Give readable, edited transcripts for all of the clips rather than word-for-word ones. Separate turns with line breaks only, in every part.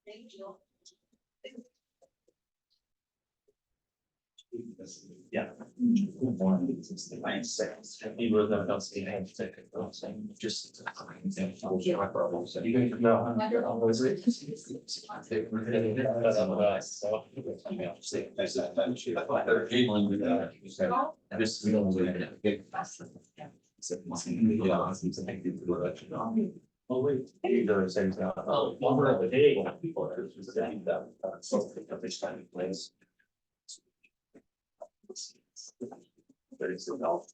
Thank you.
Yeah. He wrote them down, saying, "Hey, take it," saying, just. You know. This. Oh, wait. They're saying, oh, over the day. People are just saying that. Something of this kind of place. But it's about.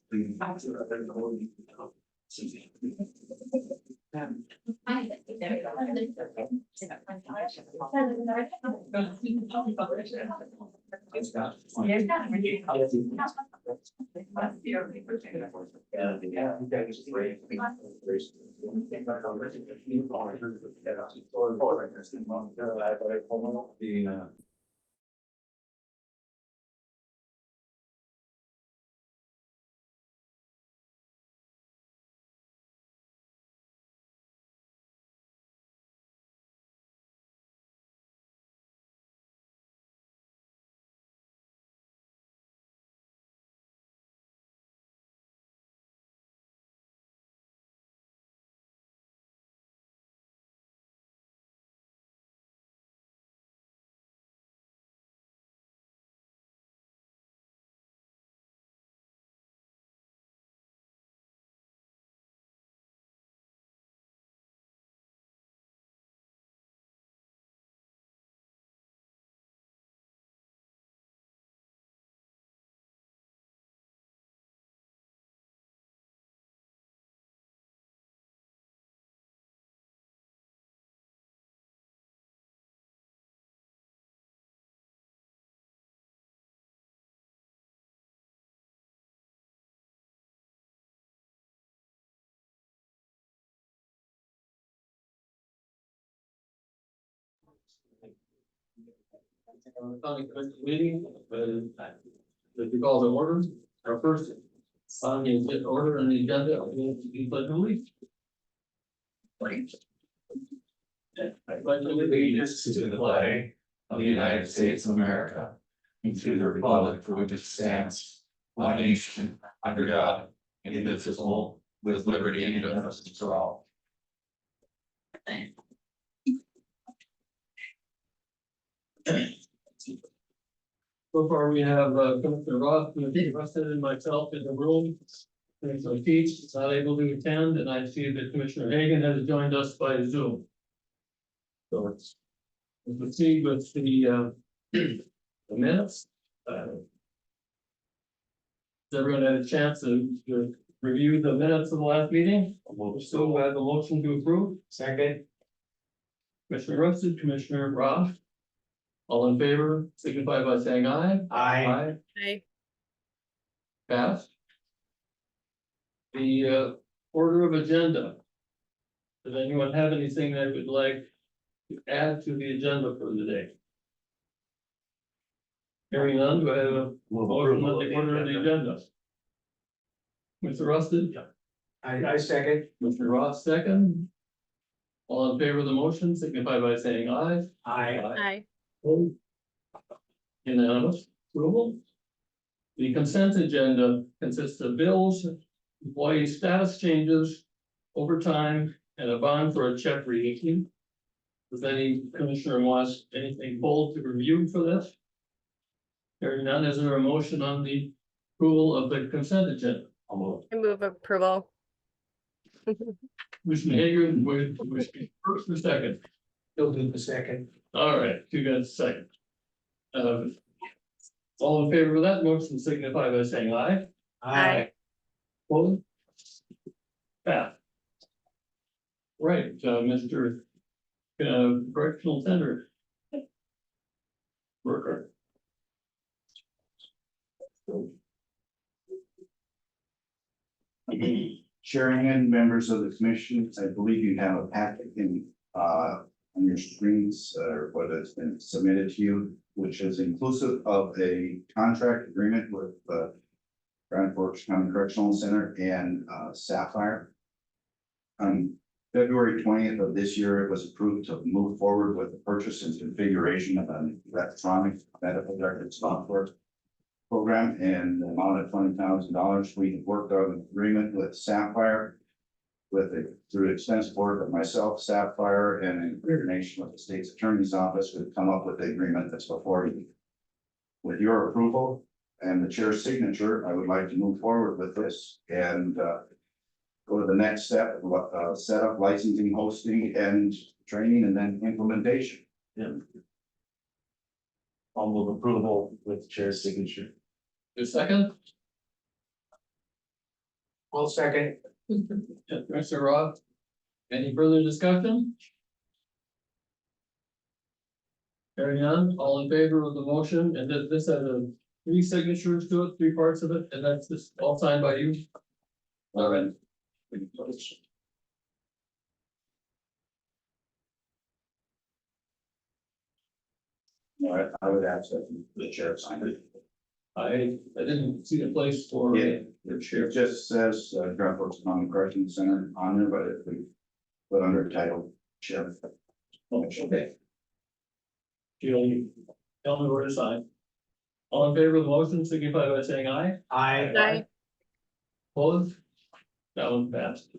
Meeting, if you call the order, our first. On the order on the agenda, will be pledge of allegiance. I pledge allegiance to the flag of the United States of America, and to the republic for which it stands, one nation, under God, indivisible, with liberty and justice for all. So far, we have Commissioner Roth, Rustin, and myself in the room. Commissioner Teach is not able to attend, and I see that Commissioner Hagan has joined us by Zoom. So let's proceed with the minutes. Has everyone had a chance to review the minutes of the last meeting? So we have a motion to approve. Second. Commissioner Rustin, Commissioner Roth. All in favor, signify by saying aye. Aye.
Aye.
Passed. The order of agenda. Does anyone have anything they would like to add to the agenda for the day? Hearing none, do I have a motion on the order of the agenda? Mr. Rustin?
I second.
Mr. Ross, second. All in favor of the motion, signify by saying aye.
Aye.
Opposed? Unanimous approval. The consent agenda consists of bills, employee status changes, overtime, and a bond for a check reading. Does any commissioner wants anything bold to review for this? Hearing none, is there a motion on the approval of the consent agenda?
I move approval.
Commissioner Hager, would first or second?
He'll do the second.
All right, you got a second. All in favor of that motion signify by saying aye.
Aye.
Opposed? Passed. Right, Mr. Correctional Center. Worker.
Chairman, members of the commission, I believe you have a packet in on your screens, what has been submitted to you, which is inclusive of a contract agreement with Grand Forks County Correctional Center and Sapphire. February 20th of this year, it was approved to move forward with the purchase and configuration of an electronic medical record software program in the amount of $20,000. We have worked on an agreement with Sapphire through extensive work of myself, Sapphire, and in coordination with the state's attorney's office, we've come up with the agreement that's before you. With your approval and the chair's signature, I would like to move forward with this and go to the next step, set up licensing, hosting, and training, and then implementation.
I'll move approval with chair's signature.
Your second,
I'll second.
Commissioner Roth, any further discussion? Hearing none, all in favor of the motion, and this has three signatures to it, three parts of it, and that's just all signed by you? All right.
All right, I would ask that the chair sign it.
I didn't see the place for
Yeah.
the chair.
It just says, Grand Forks County Correctional Center on there, but if we put under title chair.
Okay. Jill, tell me where to sign. All in favor of the motion, signify by saying aye.
Aye.
Opposed? That one passed.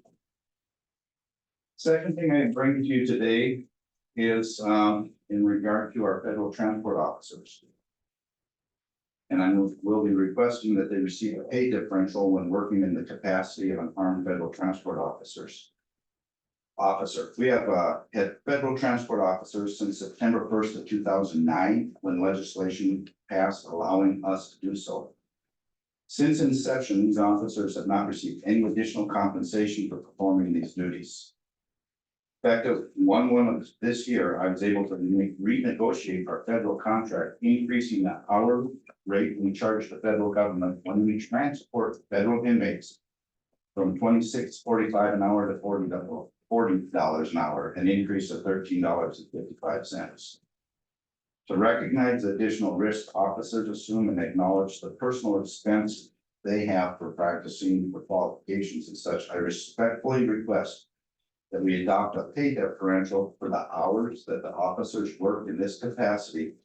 Second thing I bring to you today is in regard to our federal transport officers. And I will be requesting that they receive a pay differential when working in the capacity of an armed federal transport officer. We have had federal transport officers since September 1st of 2009, when legislation passed allowing us to do so. Since inception, these officers have not received any additional compensation for performing these duties. Effective 1/1 of this year, I was able to renegotiate our federal contract, increasing the hourly rate we charge the federal government when we transport federal inmates from $26.45 an hour to $40 an hour, an increase of $13.55. To recognize the additional risk officers assume and acknowledge the personal expense they have for practicing for qualifications and such, I respectfully request that we adopt a pay differential for the hours that the officers work in this capacity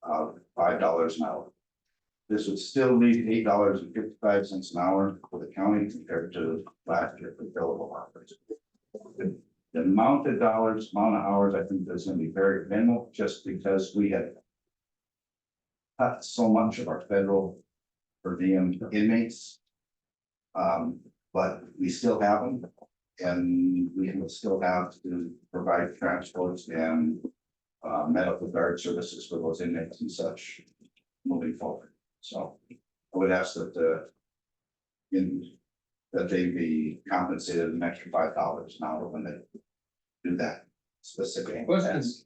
of $5 an hour. This would still leave $8.55 an hour for the county compared to last year for billable hours. The amount of hours, I think is gonna be very minimal, just because we have cut so much of our federal per diem inmates. But we still have them, and we will still have to provide transports and medical guard services for those inmates and such moving forward. So I would ask that that they be compensated an extra $5 an hour when they do that specific.
Questions?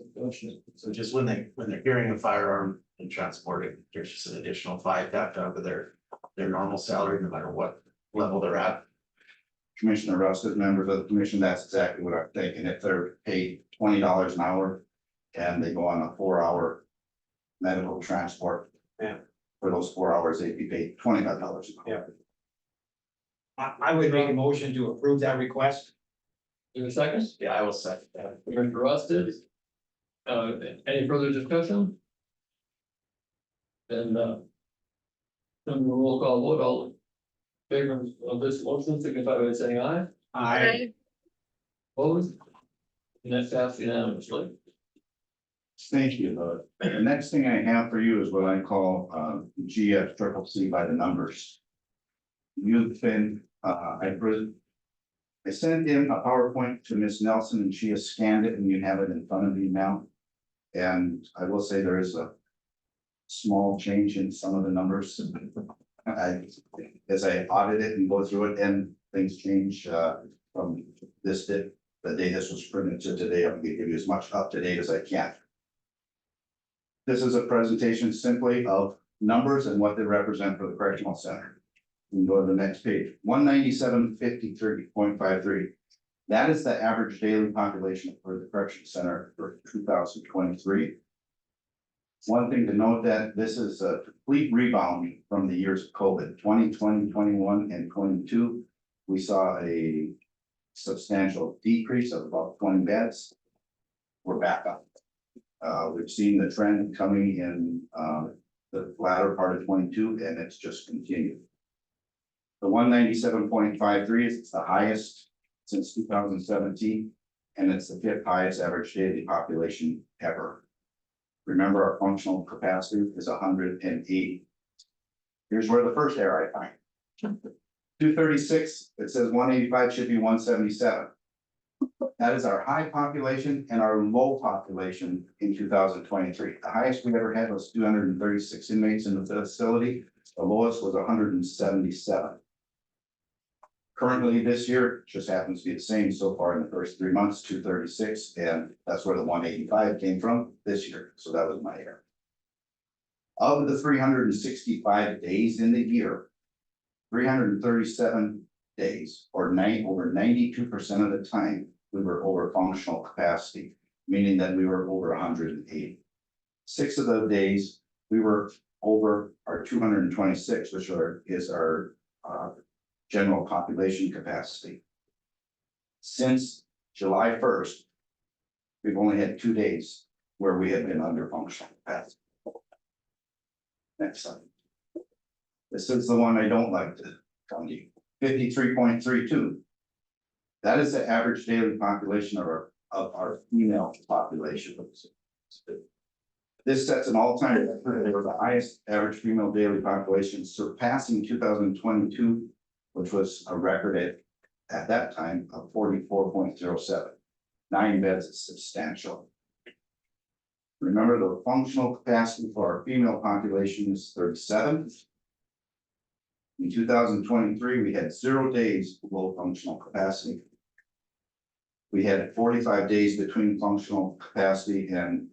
So just when they're carrying a firearm and transporting, there's just an additional $5 tacked onto their normal salary, no matter what level they're at.
Commissioner Rust, as members of the commission, that's exactly what I'm thinking. If they're paid $20 an hour and they go on a 4-hour medical transport.
Yeah.
For those 4 hours, they'd be paid $25 an hour.
Yeah. I would make a motion to approve that request.
In a second,
Yeah, I will second that.
Commissioner Ross did. Any further discussion? Then the roll call vote, all in favor of this motion, signify by saying aye.
Aye.
Opposed? And that passed unanimously.
Thank you. The next thing I have for you is what I call GFCCC by the numbers. You've been, I sent in a PowerPoint to Ms. Nelson and she has scanned it and you have it in front of you now. And I will say there is a small change in some of the numbers. As I audit it and go through it, and things change from this day, the day this was printed to today. I'm gonna give you as much up to date as I can. This is a presentation simply of numbers and what they represent for the correctional center. We can go to the next page, 19753.53. That is the average daily population for the correction center for 2023. One thing to note that this is a complete rebound from the years of COVID, 2020, 21, and 22. We saw a substantial decrease of about 20 beds. We're back up. We've seen the trend coming in, the latter part of 22, and it's just continued. The 197.53 is the highest since 2017, and it's the 5th highest average daily population ever. Remember, our functional capacity is 108. Here's where the first error I find. 236, it says 185 should be 177. That is our high population and our low population in 2023. The highest we ever had was 236 inmates in the facility. The lowest was 177. Currently, this year just happens to be the same so far in the first 3 months, 236, and that's where the 185 came from this year. So that was my error. Of the 365 days in the year, 337 days, or over 92% of the time, we were over functional capacity, meaning that we were over 180. 6 of those days, we were over our 226, which is our general population capacity. Since July 1st, we've only had 2 days where we have been under functional capacity. Next slide. This is the one I don't like to tell you. 53.32. That is the average daily population of our female population. This sets an all-time record. They were the highest average female daily population, surpassing 2022, which was a record at that time of 44.07. 9 beds is substantial. Remember, the functional capacity for our female population is 37. In 2023, we had 0 days below functional capacity. We had 45 days between functional capacity and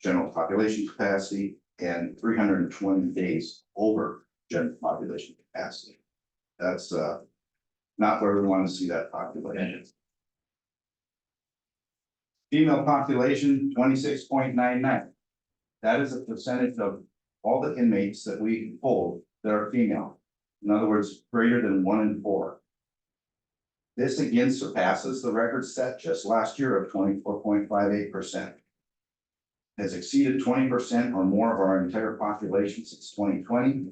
general population capacity, and 320 days over general population capacity. That's not where we want to see that population. Female population, 26.99. That is a percentage of all the inmates that we hold that are female. In other words, greater than 1 in 4. This again surpasses the record set just last year of 24.58%. Has exceeded 20% or more of our entire population since 2020.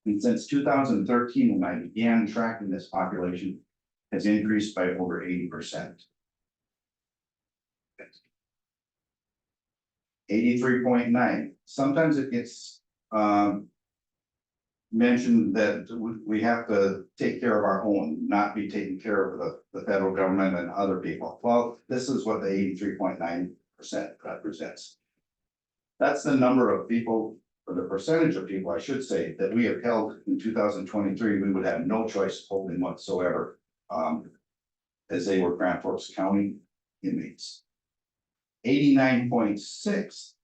And since 2013, when I began tracking this population, has increased by over 80%. 83.9. Sometimes it gets mentioned that we have to take care of our own, not be taking care of the federal government and other people. Well, this is what the 83.9% represents. That's the number of people, or the percentage of people, I should say, that we have held in 2023. We would have no choice holding whatsoever, as they were Grand Forks County inmates. 89.6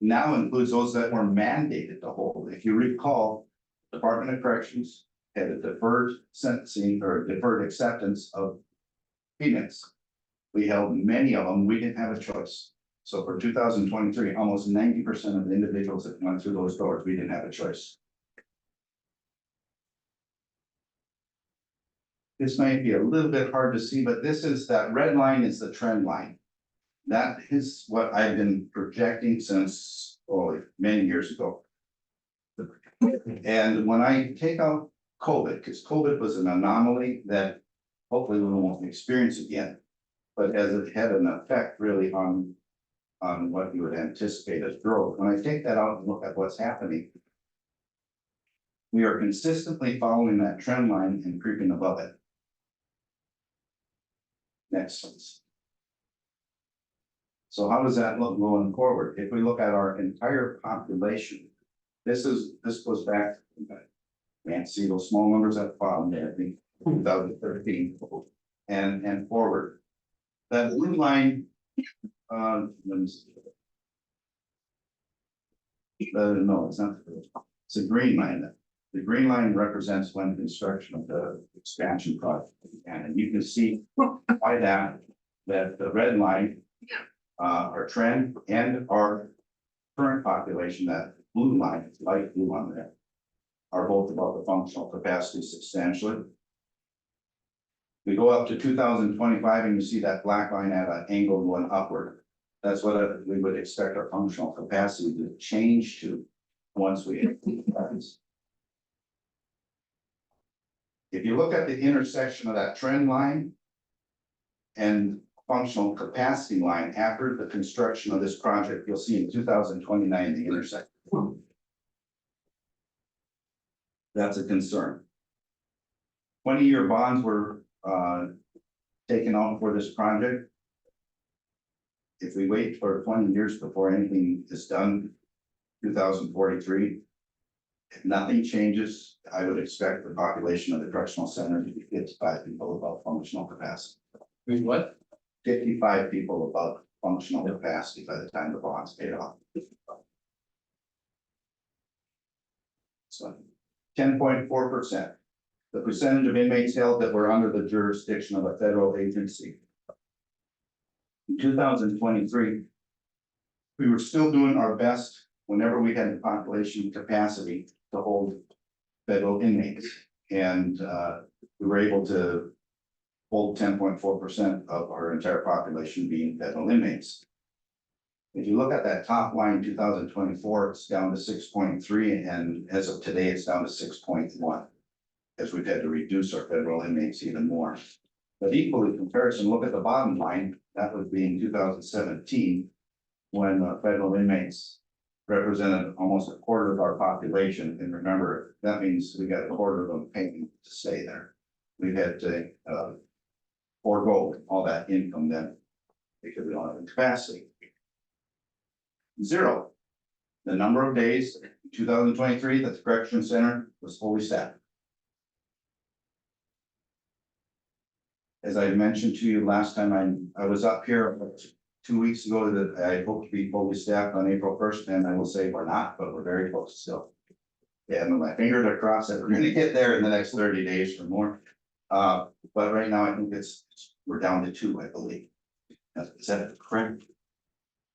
now includes those that were mandated to hold. If you recall, Department of Corrections had a deferred sentencing or deferred acceptance of inmates. We held many of them. We didn't have a choice. So for 2023, almost 90% of the individuals that went through those doors, we didn't have a choice. This might be a little bit hard to see, but this is that red line is the trend line. That is what I've been projecting since many years ago. And when I take out COVID, because COVID was an anomaly that hopefully we won't experience again, but as it had an effect really on what you would anticipate as growth. When I take that out and look at what's happening, we are consistently following that trend line and creeping above it. Next, please. So how does that look going forward? If we look at our entire population, this goes back, can't see those small numbers at the bottom there, I think 2013 and forward. That blue line, let me see. No, it's not. It's a green line. The green line represents when construction of the expansion project began, and you can see by that the red line, our trend and our current population, that blue line, light blue on there, are both above the functional capacity substantially. We go up to 2025 and you see that black line at an angle going upward. That's what we would expect our functional capacity to change to once we hit these levels. If you look at the intersection of that trend line and functional capacity line after the construction of this project, you'll see in 2029 the intersection. That's a concern. 20-year bonds were taken out for this project. If we wait for 20 years before anything is done, 2043, if nothing changes, I would expect the population of the correctional center to be 55 people above functional capacity.
What?
55 people above functional capacity by the time the bond's paid off. So 10.4%. The percentage of inmates held that were under the jurisdiction of a federal agency. In 2023, we were still doing our best whenever we had the population capacity to hold federal inmates. And we were able to hold 10.4% of our entire population being federal inmates. If you look at that top line, 2024, it's down to 6.3, and as of today, it's down to 6.1. As we've had to reduce our federal inmates even more. But equally comparison, look at the bottom line, that would be in 2017, when federal inmates represented almost a quarter of our population. And remember, that means we got a quarter of them paying to stay there. We've had to forego all that income then because we don't have the capacity. Zero. The number of days, 2023, that the correction center was fully staffed. As I mentioned to you last time, I was up here 2 weeks ago that I hope to be fully staffed on April 1st, and I will say we're not, but we're very close still. Yeah, and my fingers are crossed that we're gonna get there in the next 30 days or more. But right now I think we're down to 2, I believe. Is that correct?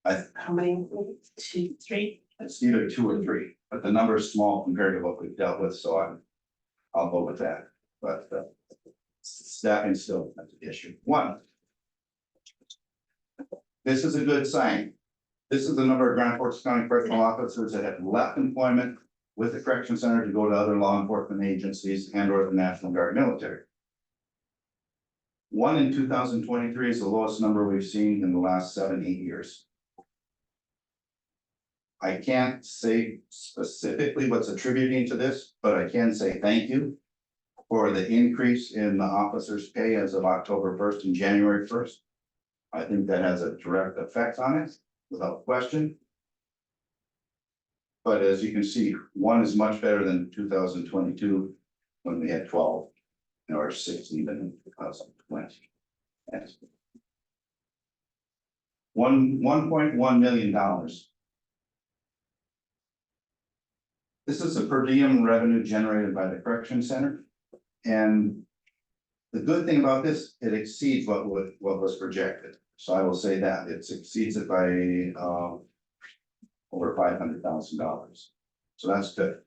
How many? 2, 3?
It's either 2 or 3, but the number is small compared to what we've dealt with, so I'll go with that, but staffing still that's an issue. 1. This is a good sign. This is the number of Grand Forks County correctional officers that have left employment with the correction center to go to other law enforcement agencies and or the National Guard military. 1 in 2023 is the lowest number we've seen in the last 7-8 years. I can't say specifically what's attributing to this, but I can say thank you for the increase in the officers' pay as of October 1st and January 1st. I think that has a direct effect on it, without question. But as you can see, 1 is much better than 2022, when we had 12, or 6 even in 2020. Yes. $1.1 million. This is a per diem revenue generated by the correction center. And the good thing about this, it exceeds what was projected. So I will say that it exceeds it by over $500,000. So that's good.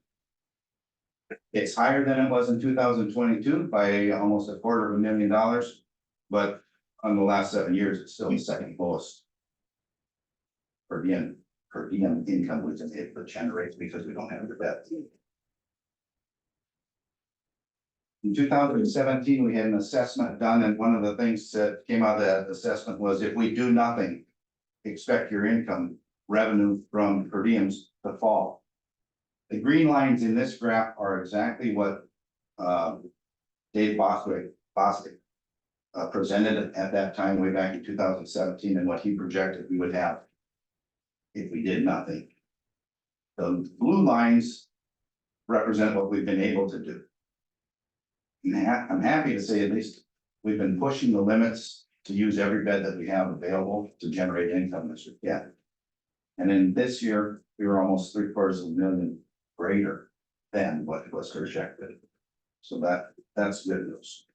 It's higher than it was in 2022 by almost $250,000, but on the last 7 years, it's still the second lowest per diem income we've been able to generate because we don't have the debt. In 2017, we had an assessment done, and one of the things that came out of that assessment was if we do nothing, expect your income revenue from per diems to fall. The green lines in this graph are exactly what Dave Bostwick presented at that time way back in 2017 and what he projected we would have if we did nothing. The blue lines represent what we've been able to do. I'm happy to say at least we've been pushing the limits to use every bed that we have available to generate income this year. Yeah. And then this year, we were almost $750,000 greater than what was projected. So that's good news.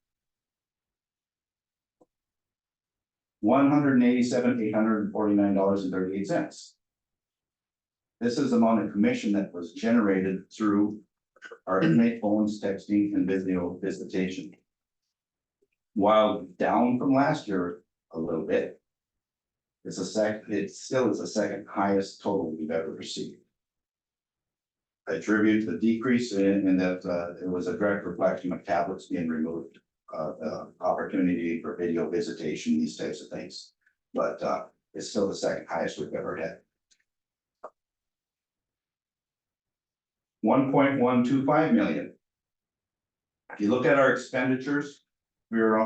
$187,849.38. This is the amount of commission that was generated through our inmate phones, texting, and video visitation. while down from last year a little bit. It still is the second highest total we've ever received. I attribute the decrease in that, it was a direct reflection of tablets being removed. The opportunity for video visitation, these types of things, but, it's still the second highest we've ever had. 1.125 million. If you look at our expenditures, we're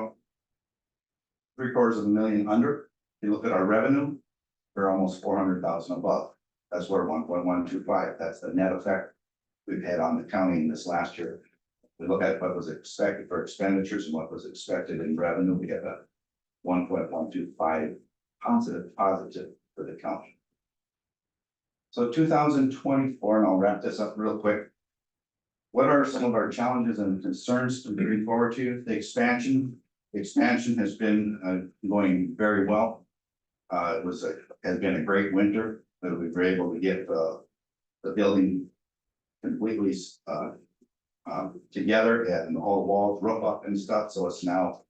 750,000 under. If you look at our revenue, we're almost 400,000 above. That's where 1.125, that's the net effect we've had on the county this last year. We look at what was expected for expenditures and what was expected in revenue, we have a 1.125 positive for the county. So 2024, and I'll wrap this up real quick. What are some of our challenges and concerns to bring forward to you? The expansion has been going very well. Has been a great winter, that we were able to get the building completely together and all the walls, roof up and stuff, so it's now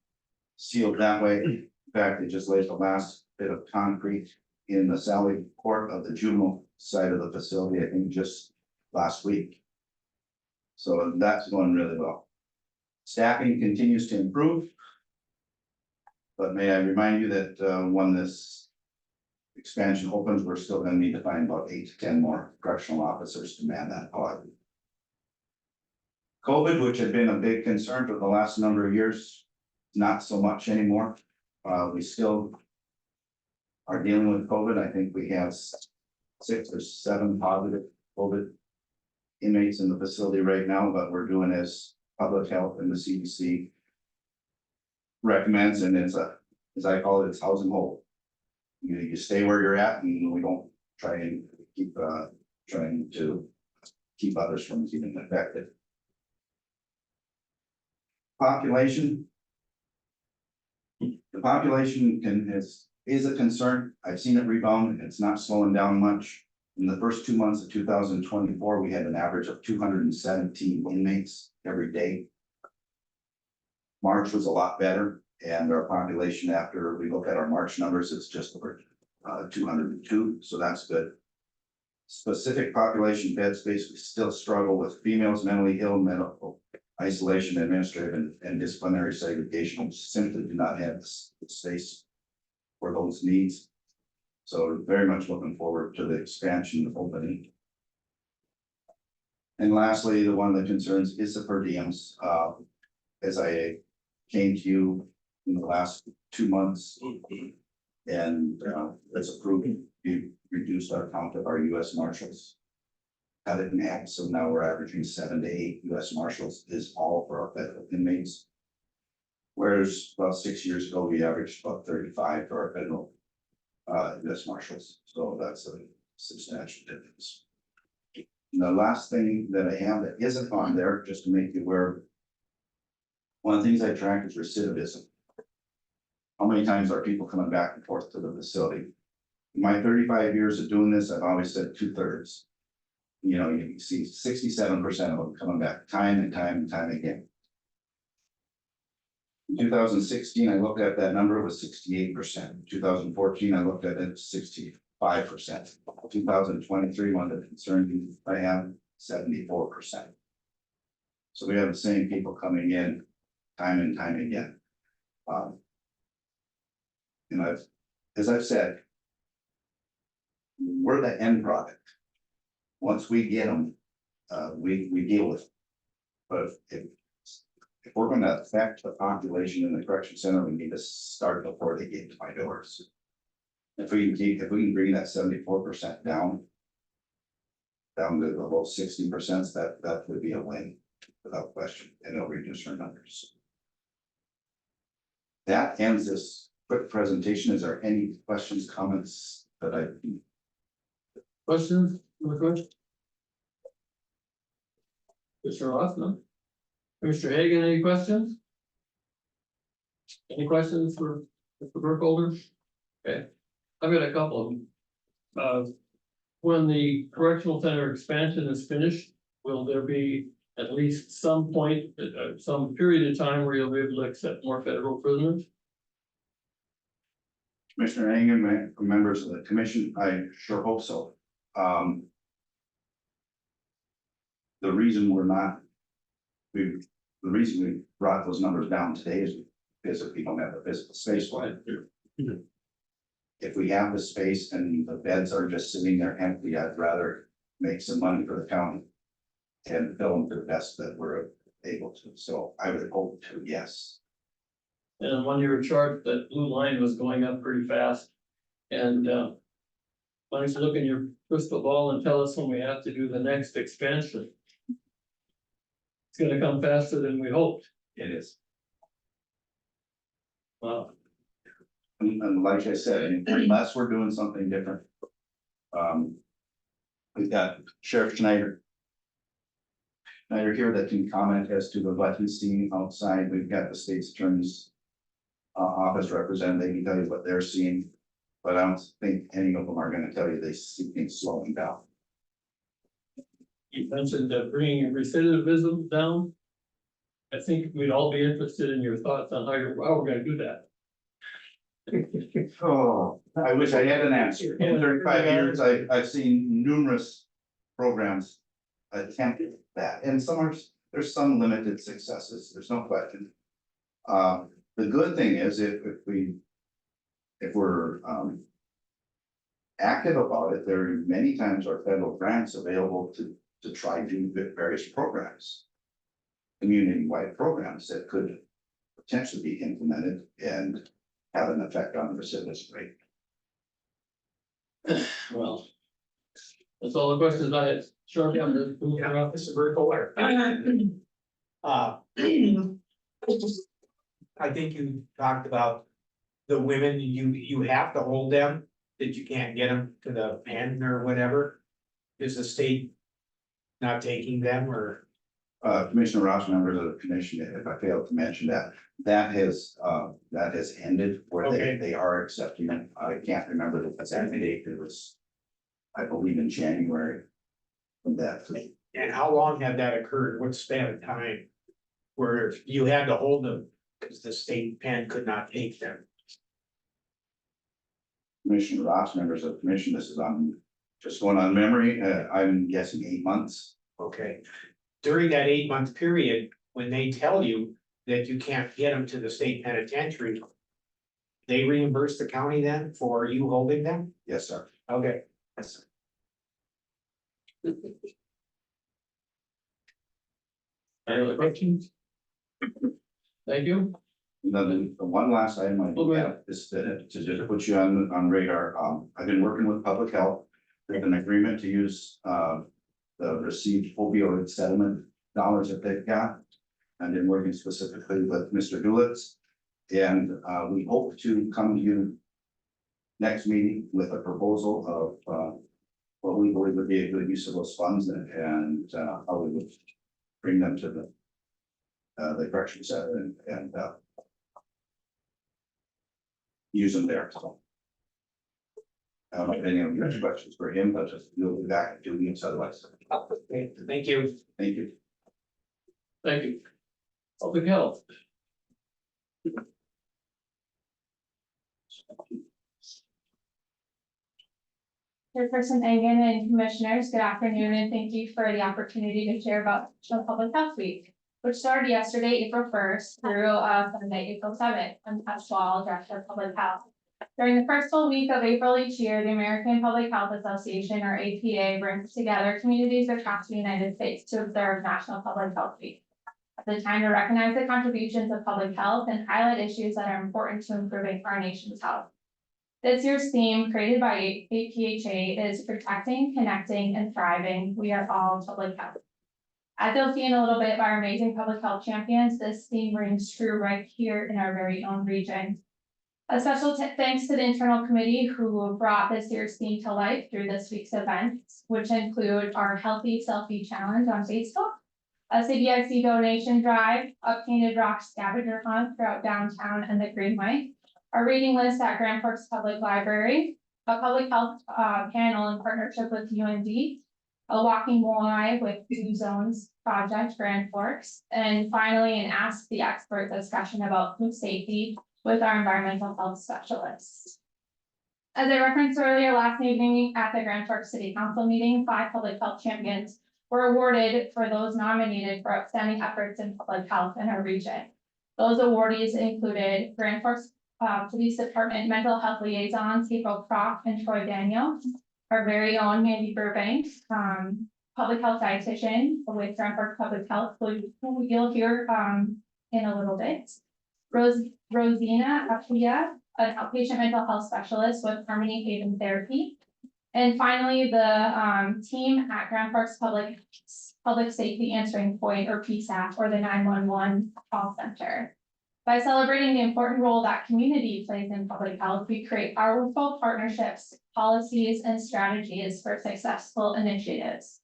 sealed that way. In fact, they just laid the last bit of concrete in the Sally Court of the juvenile side of the facility, I think just last week. So that's going really well. Staffing continues to improve. But may I remind you that when this expansion opens, we're still gonna need to find about 8 to 10 more correctional officers to man that pod. COVID, which had been a big concern for the last number of years, not so much anymore. We still are dealing with COVID. I think we have 6 or 7 positive COVID inmates in the facility right now, but we're doing as public health and the CDC recommends, and it's as I call it, it's house and hold. You stay where you're at, and we don't try and keep trying to keep others from getting infected. Population. The population is a concern. I've seen it rebound. It's not slowing down much. In the first 2 months of 2024, we had an average of 217 inmates every day. March was a lot better, and our population, after we look at our March numbers, it's just over 202, so that's good. Specific population bed space, we still struggle with females mentally ill, medical isolation, administrative and disciplinary segregation. We simply do not have the space for those needs. So very much looking forward to the expansion opening. And lastly, one of the concerns is the per diems. As I came to you in the last 2 months, and it's approved, we reduced our count of our US Marshals. Cut it in half, so now we're averaging 7 to 8 US Marshals is all for our federal inmates. Whereas about 6 years ago, we averaged about 35 for our federal US Marshals, so that's a substantial difference. And the last thing that I have that isn't on there, just to make you aware, one of the things I track is recidivism. How many times are people coming back and forth to the facility? In my 35 years of doing this, I've always said 2/3. You know, you see 67% of them coming back time and time and time again. In 2016, I looked at that number, it was 68%. 2014, I looked at it, 65%. 2023, one of the concerns I have, 74%. So we have the same people coming in time and time again. And as I've said, we're the end product. Once we get them, we deal with it. But if we're gonna affect the population in the correction center, we need to start before they get to my doors. If we can bring that 74% down to the low 60%, that would be a win without question, and it'll reduce our numbers. That ends this quick presentation. Is there any questions, comments that
Questions? Other questions? Mr. Ross, no? Mr. Hagan, any questions? Any questions for Mr. Burkholder? Okay, I've got a couple of them. When the correctional center expansion is finished, will there be at least some point, some period of time where you'll be able to accept more federal prisoners?
Commissioner Engen, members of the commission, I sure hope so. The reason we're not, the reason we brought those numbers down today is because if we don't have the physical space for it. If we have the space and the beds are just sitting there empty, I'd rather make some money for the county. And fill them to the best that we're able to, so I would hope to, yes.
And on your chart, that blue line was going up pretty fast. And why don't you look in your crystal ball and tell us when we have to do the next expansion? It's gonna come faster than we hoped.
It is.
Wow.
And like I said, unless we're doing something different. We've got Sheriff Schneider. Schneider here that can comment as to what he's seeing outside. We've got the state's attorney's office representative, they can tell you what they're seeing. But I don't think any of them are gonna tell you they see things slowing down.
You mentioned bringing recidivism down. I think we'd all be interested in your thoughts on how we're gonna do that.
Oh, I wish I had an answer. In 35 years, I've seen numerous programs attempt that, and there's some limited successes, there's no question. The good thing is if we're active about it, there are many times our federal grants available to try to do various programs. Community-wide programs that could potentially be implemented and have an effect on the recidivist rate.
Well, that's all the questions I had. Sure, yeah,
Yeah, this is very aware. I think you talked about the women, you have to hold them, that you can't get them to the pen or whatever. Is the state not taking them or?
Commissioner Ross, members of the commission, if I failed to mention that has ended where
Okay.
they are accepting it. I can't remember the exact date. It was, I believe, in January. From that.
And how long had that occurred? What span of time? Where you had to hold them because the state pen could not take them?
Commissioner Ross, members of the commission, this is just going on memory. I'm guessing 8 months.
Okay. During that 8-month period, when they tell you that you can't get them to the state penitentiary, they reimburse the county then for you holding them?
Yes, sir.
Okay.
Yes, sir.
Any other questions? Thank you.
And then the one last item I
Okay.
have is to just put you on radar. I've been working with public health. There's an agreement to use the received opioid settlement dollars that they've got. And then working specifically with Mr. Dulitz. And we hope to come to you next meeting with a proposal of what we believe would be a good use of those funds and how we would bring them to the correction center and use them there, so. I don't know if any of you have questions for him, but just we'll be back in 2 weeks otherwise.
Okay, thank you.
Thank you.
Thank you. Public health.
Chairperson Engen and commissioners, good afternoon, and thank you for the opportunity to share about National Public Health Week, which started yesterday, April 1st, through Sunday, April 7th. I'm Pat Schwal, Director of Public Health. During the first full week of April each year, the American Public Health Association, or APA, brings together communities across the United States to observe National Public Health Week. At the time to recognize the contributions of public health and highlight issues that are important to improving our nation's health. This year's theme, created by APHA, is protecting, connecting, and thriving. We are all public health. As you'll see in a little bit by our amazing public health champions, this theme rings true right here in our very own region. A special thanks to the internal committee who brought this year's theme to life through this week's events, which include our Healthy Selfie Challenge on Facebook, a CBIC donation drive, a painted rock scavenger hunt throughout downtown and the Greenway, a reading list at Grand Forks Public Library, a public health panel in partnership with UND, a walking Y with 2 zones project Grand Forks, and finally, an Ask the Expert discussion about food safety with our environmental health specialists. As I referenced earlier, last evening at the Grand Forks City Council meeting, 5 public health champions were awarded for those nominated for outstanding efforts in public health in our region. Those awardees included Grand Forks Police Department Mental Health Liaisons, April Croft and Troy Daniel, our very own Mandy Burbank, public health dietitian with Grand Forks Public Health, who you'll hear in a little bit. Rosina Apia, an outpatient mental health specialist with Harmony Haven Therapy. And finally, the team at Grand Forks Public Safety Answering Point, or PSAP, or the 911 call center. By celebrating the important role that community plays in public health, we create powerful partnerships, policies, and strategies for successful initiatives.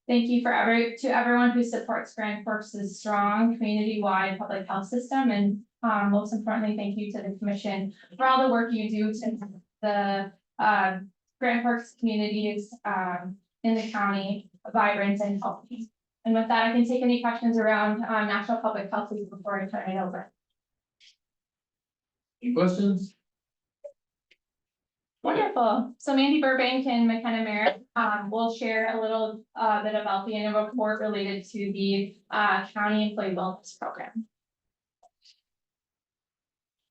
Thank you to everyone who supports Grand Forks' strong community-wide public health system, and most importantly, thank you to the commission for all the work you do to the Grand Forks communities in the county vibrant and healthy. And with that, I can take any questions around National Public Health Week before I turn it over.
Any questions?
Wonderful. So Mandy Burbank and McKenna Merritt will share a little bit about the annual report related to the county employee wellness program.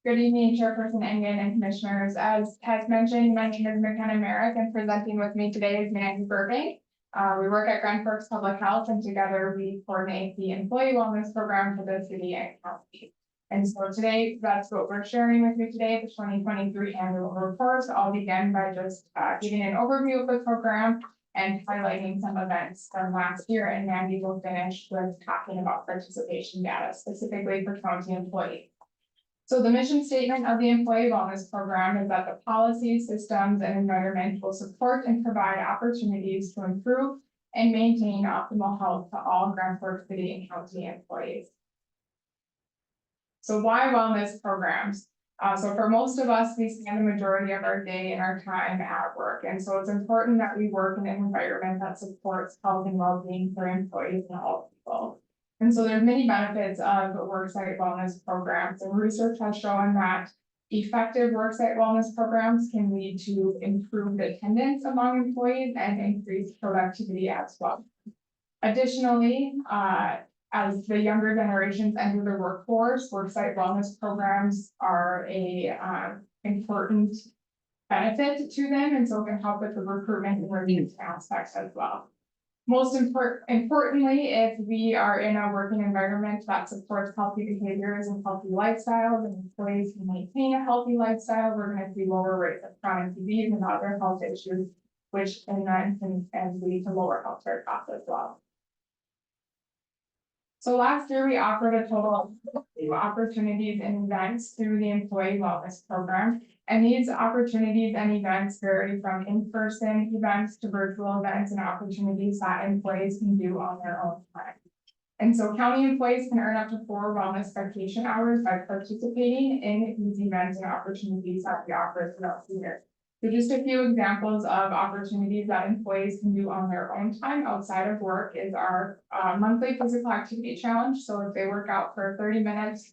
Good evening, Chairperson Engen and Commissioners. As mentioned, my name is McKenna Merritt, and presenting with me today is Mandy Burbank. We work at Grand Forks Public Health, and together we coordinate the employee wellness program for the city and county. And so today, that's what we're sharing with you today, the 2023 annual report. So I'll begin by just giving an overview of the program and highlighting some events from last year, and Mandy will finish with talking about participation data specifically for county employees. So the mission statement of the employee wellness program is that the policies, systems, and environment will support and provide opportunities to improve and maintain optimal health to all Grand Forks City and county employees. So why wellness programs? So for most of us, we spend the majority of our day and our time at work. And so it's important that we work in an environment that supports health and well-being for employees and all people. And so there's many benefits of worksite wellness programs, and research has shown that effective worksite wellness programs can lead to improved attendance among employees and increased productivity as well. Additionally, as the younger generations enter the workforce, worksite wellness programs are a important benefit to them, and so can help with the recruitment and retention aspects as well. Most importantly, if we are in a working environment that supports healthy behaviors and healthy lifestyles, and employees can maintain a healthy lifestyle, we're going to see lower rates of chronic disease and other health issues, which in then can lead to lower healthcare costs as well. So last year, we offered a total of 2 opportunities and events through the employee wellness program. And these opportunities and events vary from in-person events to virtual events and opportunities that employees can do on their own time. And so county employees can earn up to 4 wellness vacation hours by participating in these events and opportunities that we offer throughout the year. So just a few examples of opportunities that employees can do on their own time outside of work is our monthly physical activity challenge. So if they work out for 30 minutes,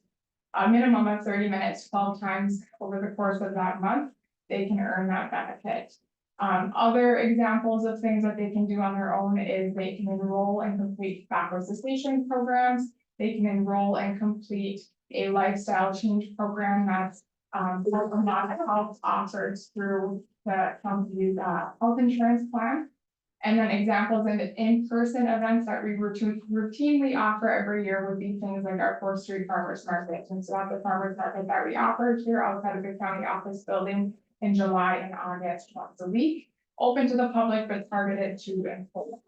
a minimum of 30 minutes, 12 times over the course of that month, they can earn that benefit. Other examples of things that they can do on their own is they can enroll and complete tobacco cessation programs. They can enroll and complete a lifestyle change program that's non-health offered through the company's health insurance plan. And then examples in in-person events that we routinely offer every year would be things like our 4th Street Farmers Market. And so that's the farmers market that we offer here outside of the county office building in July and August once a week, open to the public but targeted to employees.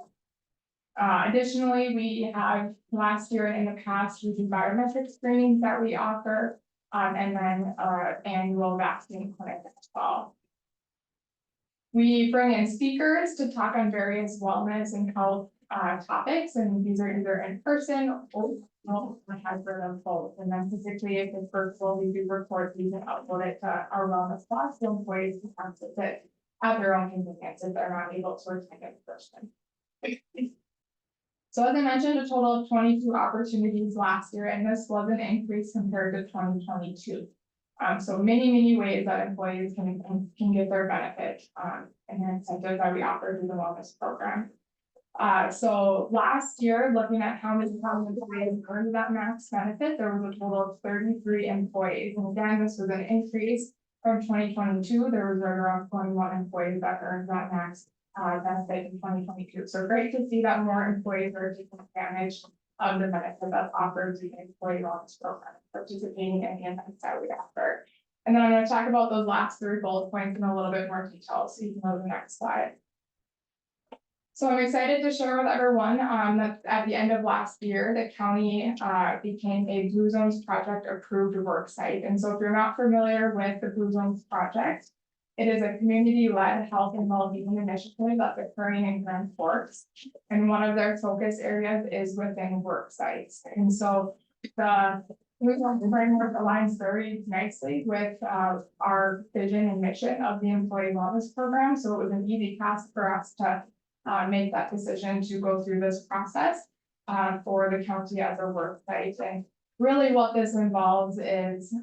Additionally, we have last year and in the past, we do biometric screenings that we offer, and then annual vaccine clinic as well. We bring in speakers to talk on various wellness and health topics, and these are either in person or a hybrid of both. And then particularly if it's virtual, we do record these and upload it to our wellness blog so employees can access it at their own convenience if they're not able to attend in person. So as I mentioned, a total of 22 opportunities last year, and this was an increase compared to 2022. So many ways that employees can get their benefit, and their incentives that we offer through the wellness program. So last year, looking at how many employees earned that max benefit, there was a total of 33 employees. And again, this was an increase from 2022. There was right around 21 employees that earned that max benefit in 2022. So great to see that more employees are taking advantage of the benefit that's offered through the employee wellness program, participating in the events that we offer. And then I'm going to talk about those last 3 bullet points in a little bit more detail. So you can go to the next slide. So I'm excited to share with everyone that at the end of last year, the county became a Blue Zones Project approved work site. And so if you're not familiar with the Blue Zones Project, it is a community-led health and well-being initiative that's occurring in Grand Forks. And one of their focus areas is within work sites. And so the Blue Zones framework aligns very nicely with our vision and mission of the employee wellness program. So it was an easy task for us to make that decision to go through this process for the county as a work site. And really what this involves is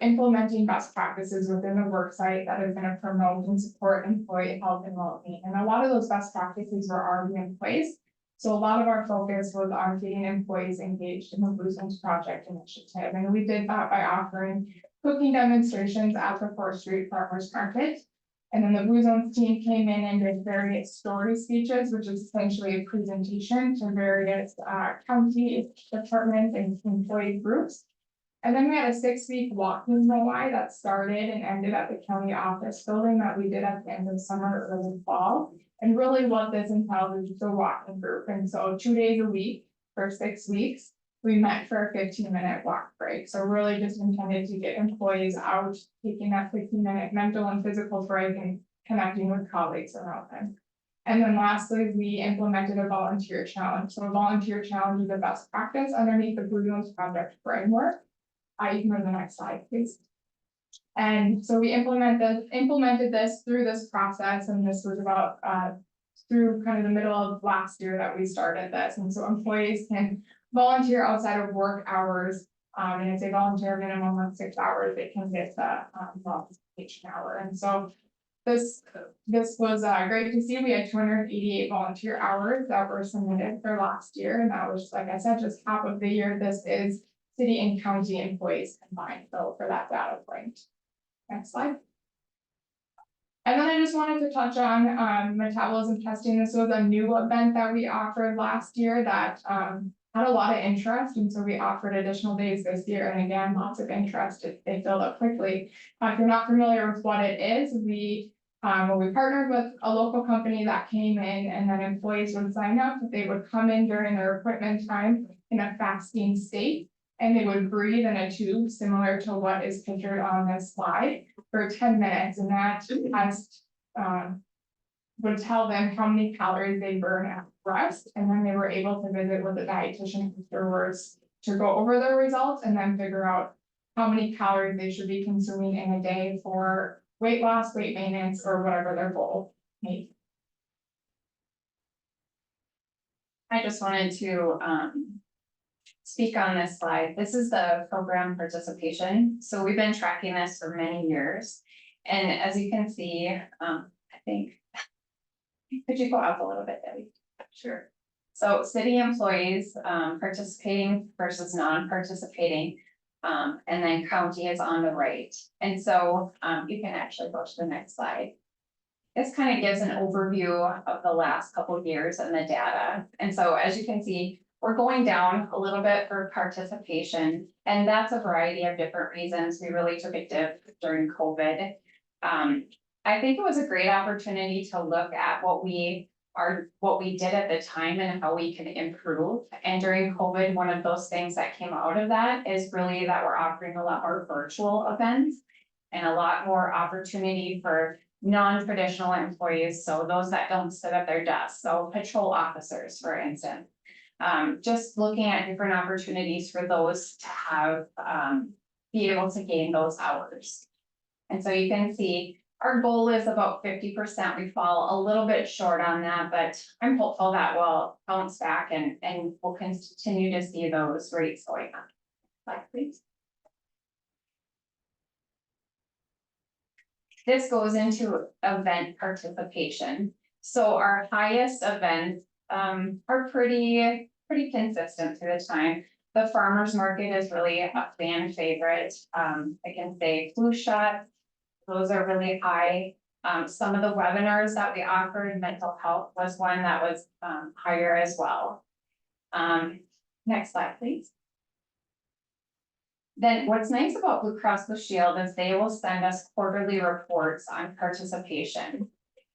implementing best practices within the work site that is going to promote and support employee health and well-being. And a lot of those best practices were already in place. So a lot of our focus was on getting employees engaged in the Blue Zones Project initiative. And we did that by offering cooking demonstrations at the 4th Street Farmers Market. And then the Blue Zones team came in and did various story speeches, which is essentially a presentation to various county departments and employee groups. And then we had a 6-week walking Moai that started and ended at the county office building that we did at the end of summer, early fall. And really what this entails is the walking group. And so 2 days a week for 6 weeks, we met for a 15-minute walk break. So really just intended to get employees out, taking that 15-minute mental and physical break and connecting with colleagues around them. And then lastly, we implemented a volunteer challenge. So a volunteer challenge is a best practice underneath the Blue Zones Project framework. You can go to the next slide, please. And so we implemented this through this process, and this was about through kind of the middle of last year that we started this. And so employees can volunteer outside of work hours, and it's a volunteer minimum of 6 hours. They can get the volunteer hour. And so this was great to see. We had 288 volunteer hours that were submitted for last year, and that was, like I said, just half of the year. This is city and county employees combined, so for that data point. Next slide. And then I just wanted to touch on metabolism testing. This was a new event that we offered last year that had a lot of interest, and so we offered additional days this year, and again, lots of interest. They filled up quickly. If you're not familiar with what it is, we partnered with a local company that came in, and then employees would sign up. They would come in during their equipment time in a fasting state, and they would breathe in a tube similar to what is pictured on this slide for 10 minutes, and that test would tell them how many calories they burn at rest, and then they were able to visit with a dietitian afterwards to go over their results and then figure out how many calories they should be consuming in a day for weight loss, weight maintenance, or whatever their goal may be.
I just wanted to speak on this slide. This is the program participation. So we've been tracking this for many years. And as you can see, I think, could you go up a little bit, Debbie? Sure. So city employees participating versus non-participating, and then county is on the right. And so you can actually go to the next slide. This kind of gives an overview of the last couple of years and the data. And so as you can see, we're going down a little bit for participation, and that's a variety of different reasons. We really took a dip during COVID. I think it was a great opportunity to look at what we did at the time and how we can improve. And during COVID, one of those things that came out of that is really that we're offering a lot more virtual events and a lot more opportunity for non-traditional employees. So those that don't sit at their desks, so patrol officers, for instance. Just looking at different opportunities for those to have, be able to gain those hours. And so you can see Our goal is about 50%. We fall a little bit short on that, but I'm hopeful that we'll bounce back and we'll continue to see those rates going up. Like, please. This goes into event participation. So our highest events are pretty consistent through the time. The farmers market is really a fan favorite. I can say flu shots, those are really high. Some of the webinars that we offered, mental health was one that was higher as well. Next slide, please. Then what's nice about Blue Cross Blue Shield is they will send us quarterly reports on participation.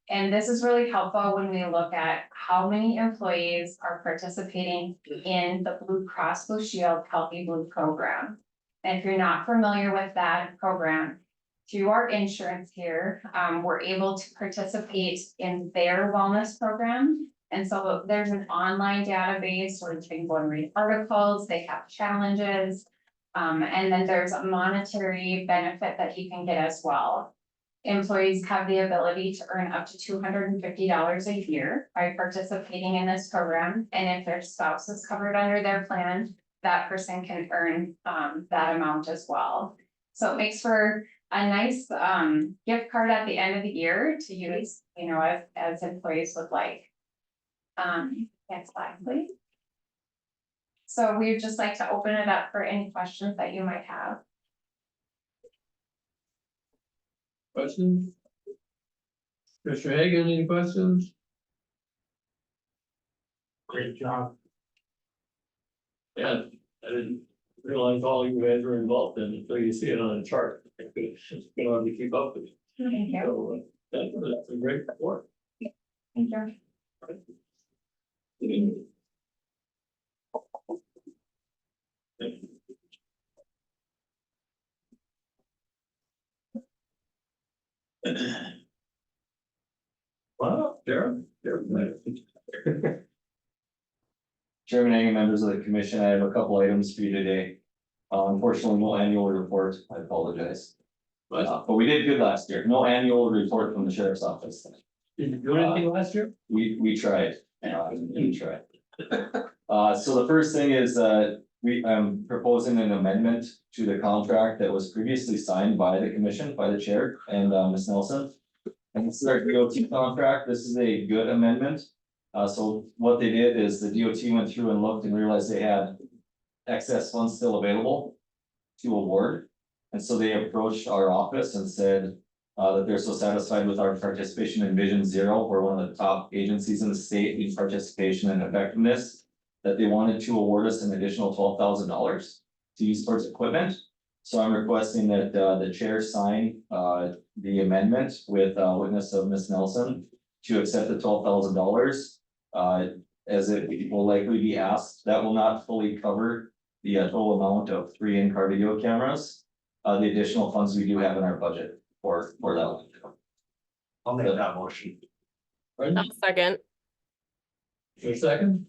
And this is really helpful when we look at how many employees are participating in the Blue Cross Blue Shield Healthy Blue program. And if you're not familiar with that program, through our insurance here, we're able to participate in their wellness program. And so there's an online database where you can go and read articles, they have challenges. And then there's a monetary benefit that you can get as well. Employees have the ability to earn up to $250 a year by participating in this program. And if their spouse is covered under their plan, that person can earn that amount as well. So it makes for a nice gift card at the end of the year to use, you know, as employees would like. Next slide, please. So we'd just like to open it up for any questions that you might have.
Questions? Commissioner Hagan, any questions?
Great job.
Yeah, I didn't realize all you guys were involved in until you see it on a chart. It's been hard to keep up with.
Thank you.
So that's a great report.
Thank you.
Wow, Darren.
Chairman and members of the commission, I have a couple items for you today. Unfortunately, no annual report, I apologize. But we did good last year, no annual report from the sheriff's office.
Did you do anything last year?
We tried, we tried. So the first thing is, I'm proposing an amendment to the contract that was previously signed by the commission, by the chair and Ms. Nelson. And this is our DOT contract, this is a good amendment. So what they did is the DOT went through and looked and realized they had excess funds still available to award. And so they approached our office and said that they're so satisfied with our participation in Vision Zero. We're one of the top agencies in the state in participation and effectiveness, that they wanted to award us an additional $12,000 to use towards equipment. So I'm requesting that the chair sign the amendment with witness of Ms. Nelson to accept the $12,000. As it will likely be asked, that will not fully cover the total amount of 3 in-car video cameras. The additional funds we do have in our budget for that one.
I'll make that motion.
Pardon?
I'll second.
Your second?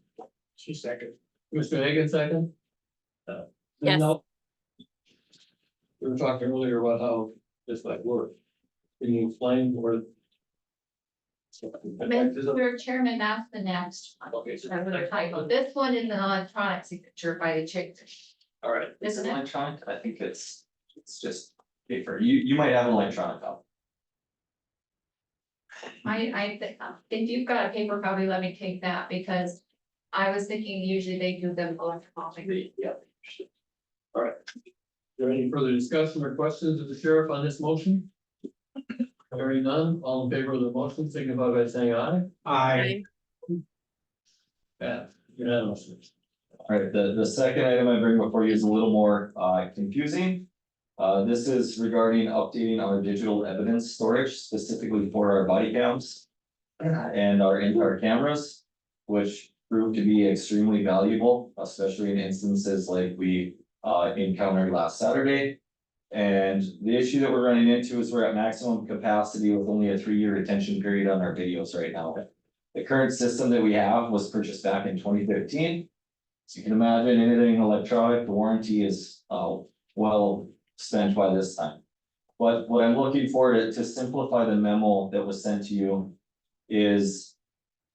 She's second.
Mr. Hagan, second?
Yes.
No. We were talking earlier about how this might work. Can you explain where?
Mr. Chairman, that's the next one.
Okay, so-
That's what I'm talking about. This one is an electronic signature by the chair.
All right.
Isn't it?
Electronic, I think it's just paper. You might have an electronic copy.
I think, if you've got a paper copy, let me take that, because I was thinking usually they do them electronically.
Yeah. All right. Is there any further discussion or questions of the sheriff on this motion? Hearing none, all in favor of the motion, signify by saying aye.
I,
Yeah, unanimous.
All right, the second item I bring before you is a little more confusing. This is regarding updating our digital evidence storage specifically for our body cams. And our in-car cameras, which proved to be extremely valuable, especially in instances like we encountered last Saturday. And the issue that we're running into is we're at maximum capacity with only a 3-year retention period on our videos right now. The current system that we have was purchased back in 2015. So you can imagine anything electronic, the warranty is well spent by this time. But what I'm looking for to simplify the memo that was sent to you is.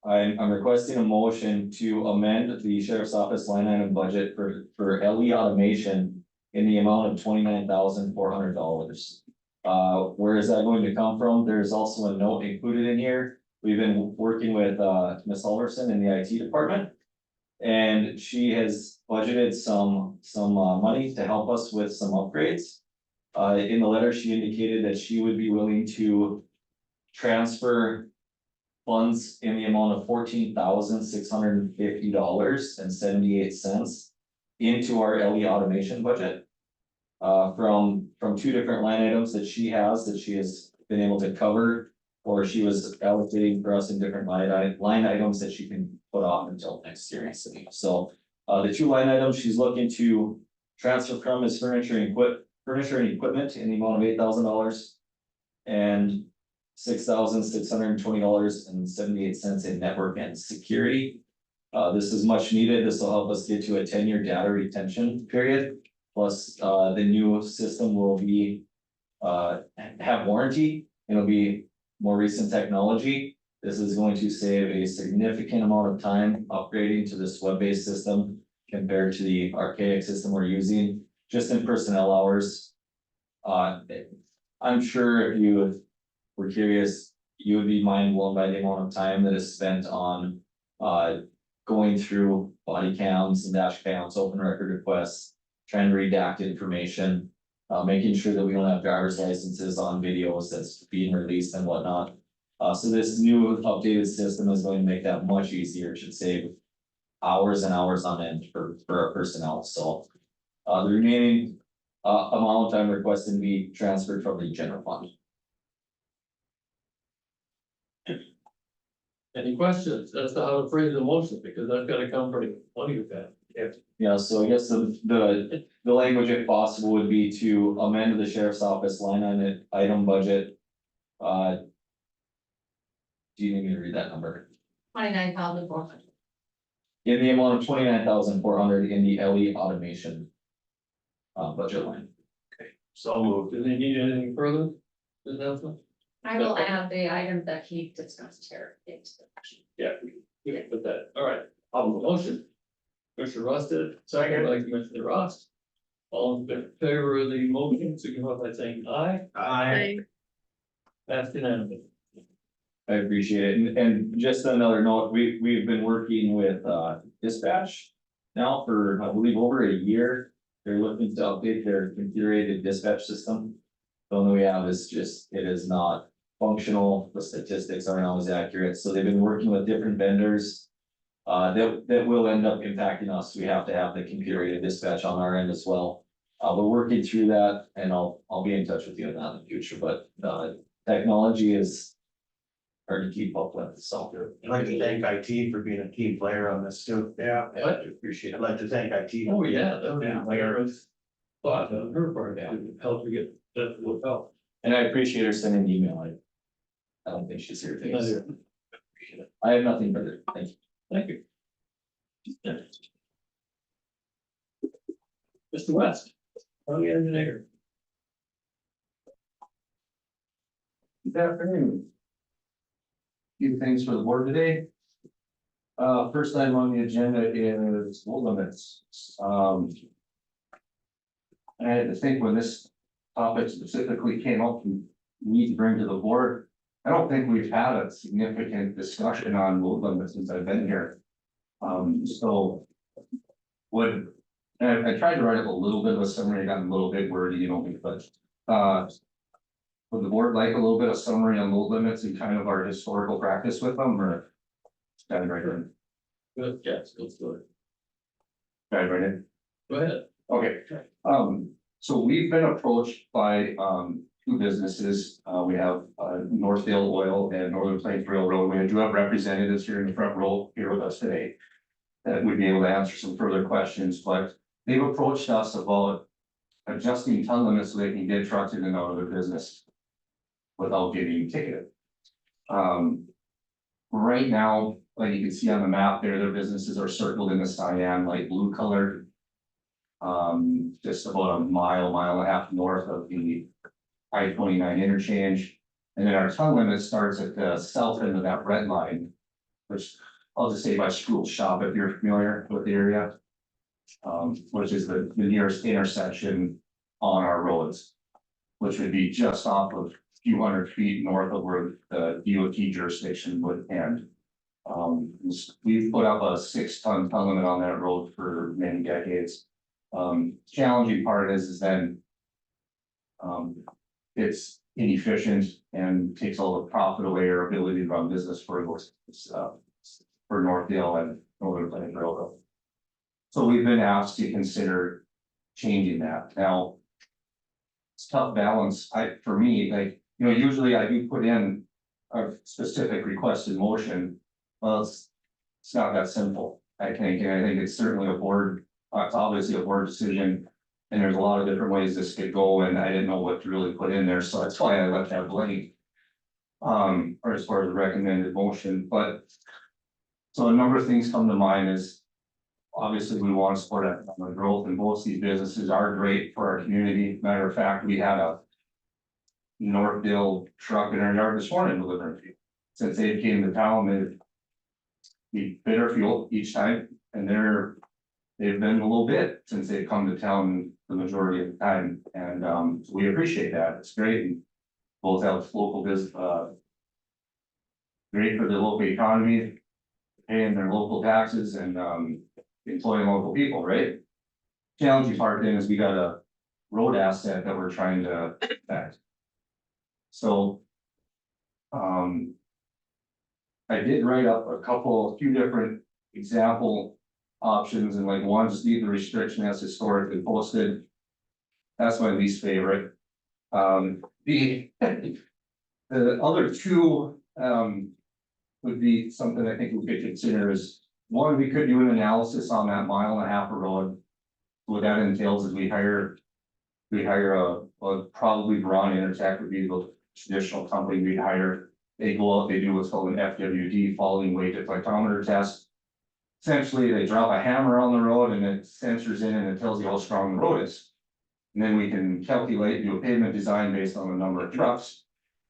I'm requesting a motion to amend the sheriff's office line item budget for LE automation. In the amount of $29,400. Where is that going to come from? There's also a note included in here. We've been working with Ms. Alverson in the IT department. And she has budgeted some money to help us with some upgrades. In the letter, she indicated that she would be willing to transfer funds in the amount of $14,650.78 into our LE automation budget. From two different line items that she has been able to cover, or she was allocating for us in different line items that she can put off until next year. So, the two line items she's looking to transfer from is furniture and equipment in the amount of $8,000. And $6,620.78 in network and security. This is much needed. This will help us get to a 10-year data retention period. Plus, the new system will be have warranty. It'll be more recent technology. This is going to save a significant amount of time upgrading to this web-based system compared to the archaic system we're using just in personnel hours. I'm sure if you were curious, you would be mind blown by the amount of time that is spent on going through body cams and dash cams, open record requests, trying to redact information, making sure that we don't have driver's licenses on videos that's being released and whatnot. So this new updated system is going to make that much easier. It should save hours and hours on end for our personnel. So the remaining amount I'm requesting to be transferred from the general fund.
Any questions as to how to phrase the motion, because that's gotta come from one of you guys.
Yeah, so I guess the language, if possible, would be to amend the sheriff's office line item budget. Do you need me to read that number?
29,400.
In the amount of $29,400 in the LE automation. Budget line.
So moved. Do they need anything further? Ms. Nelson?
I will add the item that he discussed here into the motion.
Yeah, we can put that. All right, I'll move the motion. Commissioner Ross did, second by Commissioner Ross. All in favor of the motion, signify by saying aye.
I,
Passed unanimously.
I appreciate it. And just another note, we've been working with dispatch now for, I believe, over a year. They're looking to update their configurated dispatch system. The only we have is just, it is not functional. The statistics aren't always accurate. So they've been working with different vendors. That will end up impacting us. We have to have the configurated dispatch on our end as well. We're working through that and I'll be in touch with you on that in the future, but technology is hard to keep up with, so.
I'd like to thank IT for being a key player on this too.
Yeah.
I appreciate
I'd
it.
like to thank IT.
Oh, yeah, that would be
Yeah.
like our thought on her part, to help her get that work out.
And I appreciate her sending the email. I don't think she's here today. so
Neither.
appreciate it. I have nothing further. Thank you.
Thank you. Mr. West, county engineer.
Good afternoon. Few things for the board today. First item on the agenda is load limits. I had to think when this topic specifically came up, we need to bring to the board. I don't think we've had a significant discussion on load limits since I've been here. So I tried to write up a little bit of a summary, I got a little bit wordy, but would the board like a little bit of summary on load limits and kind of our historical practice with them, or? Dive right in.
Good, yes, let's do it.
Dive right in.
Go ahead.
Okay, so we've been approached by, two businesses. We have, Northfield Oil and Northern Plains Railroad. We do have representatives here in the front row here with us today. That would be able to answer some further questions, but they've approached us about adjusting ton limits so they can get trucks in and out of their business without getting ticketed. Right now, like you can see on the map there, their businesses are circled in the cyan, light blue color. Just about a mile and a half north of the I-29 interchange. And then our ton limit starts at the south end of that red line, which I'll just say by school shop if you're familiar with the area. Which is the nearest intersection on our roads. Which would be just off of a few hundred feet north of where the DOT jurisdiction would end. We've put up a 6-ton limit on that road for many decades. Challenging part is then. It's inefficient and takes all the profit away or ability to run business for Northdale and Northern Plains Railroad. So we've been asked to consider changing that. Now. It's a tough balance. For me, like, usually I do put in a specific requested motion. Well, it's not that simple, I think, and I think it's certainly it's obviously a board decision. And there's a lot of different ways this could go, and I didn't know what to really put in there, so that's why I left that blank. Or as far as the recommended motion, but. So a number of things come to mind is. Obviously, we want to support economic growth, and both these businesses are great for our community. Matter of fact, we had a. Northdale truck in our yard this morning delivering fuel. Since they came to town, we bid our fuel each time, and they've been a little bit since they've come to town the majority of the time, and so we appreciate that. It's great. And both have local business, great for the local economy, paying their local taxes and employing local people, right? Challenging part then is we got a road asset that we're trying to protect. So. I did write up a few different example options, and like one, just leave the restriction as historically posted. That's my least favorite. The other two would be something I think we could consider is, one, we could do an analysis on that 1.5 mile of road. What that entails is we hire a probably Braun Intertech would be the traditional company we'd hire. They go out, they do what's called an FWD, falling weight deflectometer test. Essentially, they drop a hammer on the road and it sensors in and it tells you how strong the road is. And then we can calculate, do a pavement design based on the number of trucks.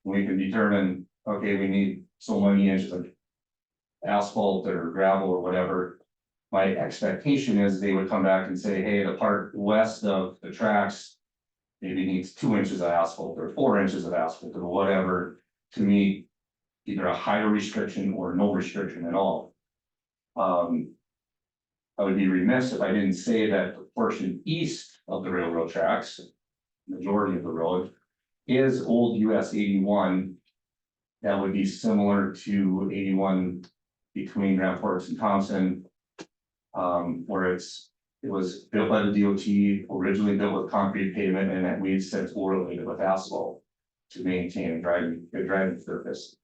We can determine, okay, we need so many inches of asphalt or gravel or whatever. My expectation is they would come back and say, hey, the part west of the tracks maybe needs 2 inches of asphalt or 4 inches of asphalt or whatever to meet either a higher restriction or no restriction at all. I would be remiss if I didn't say that the portion east of the railroad tracks, majority of the road, is old US 81. That would be similar to 81 between Grand Forks and Thompson. Where it was built by the DOT, originally built with concrete pavement, and that we've since overlaid it with asphalt to maintain a driving surface.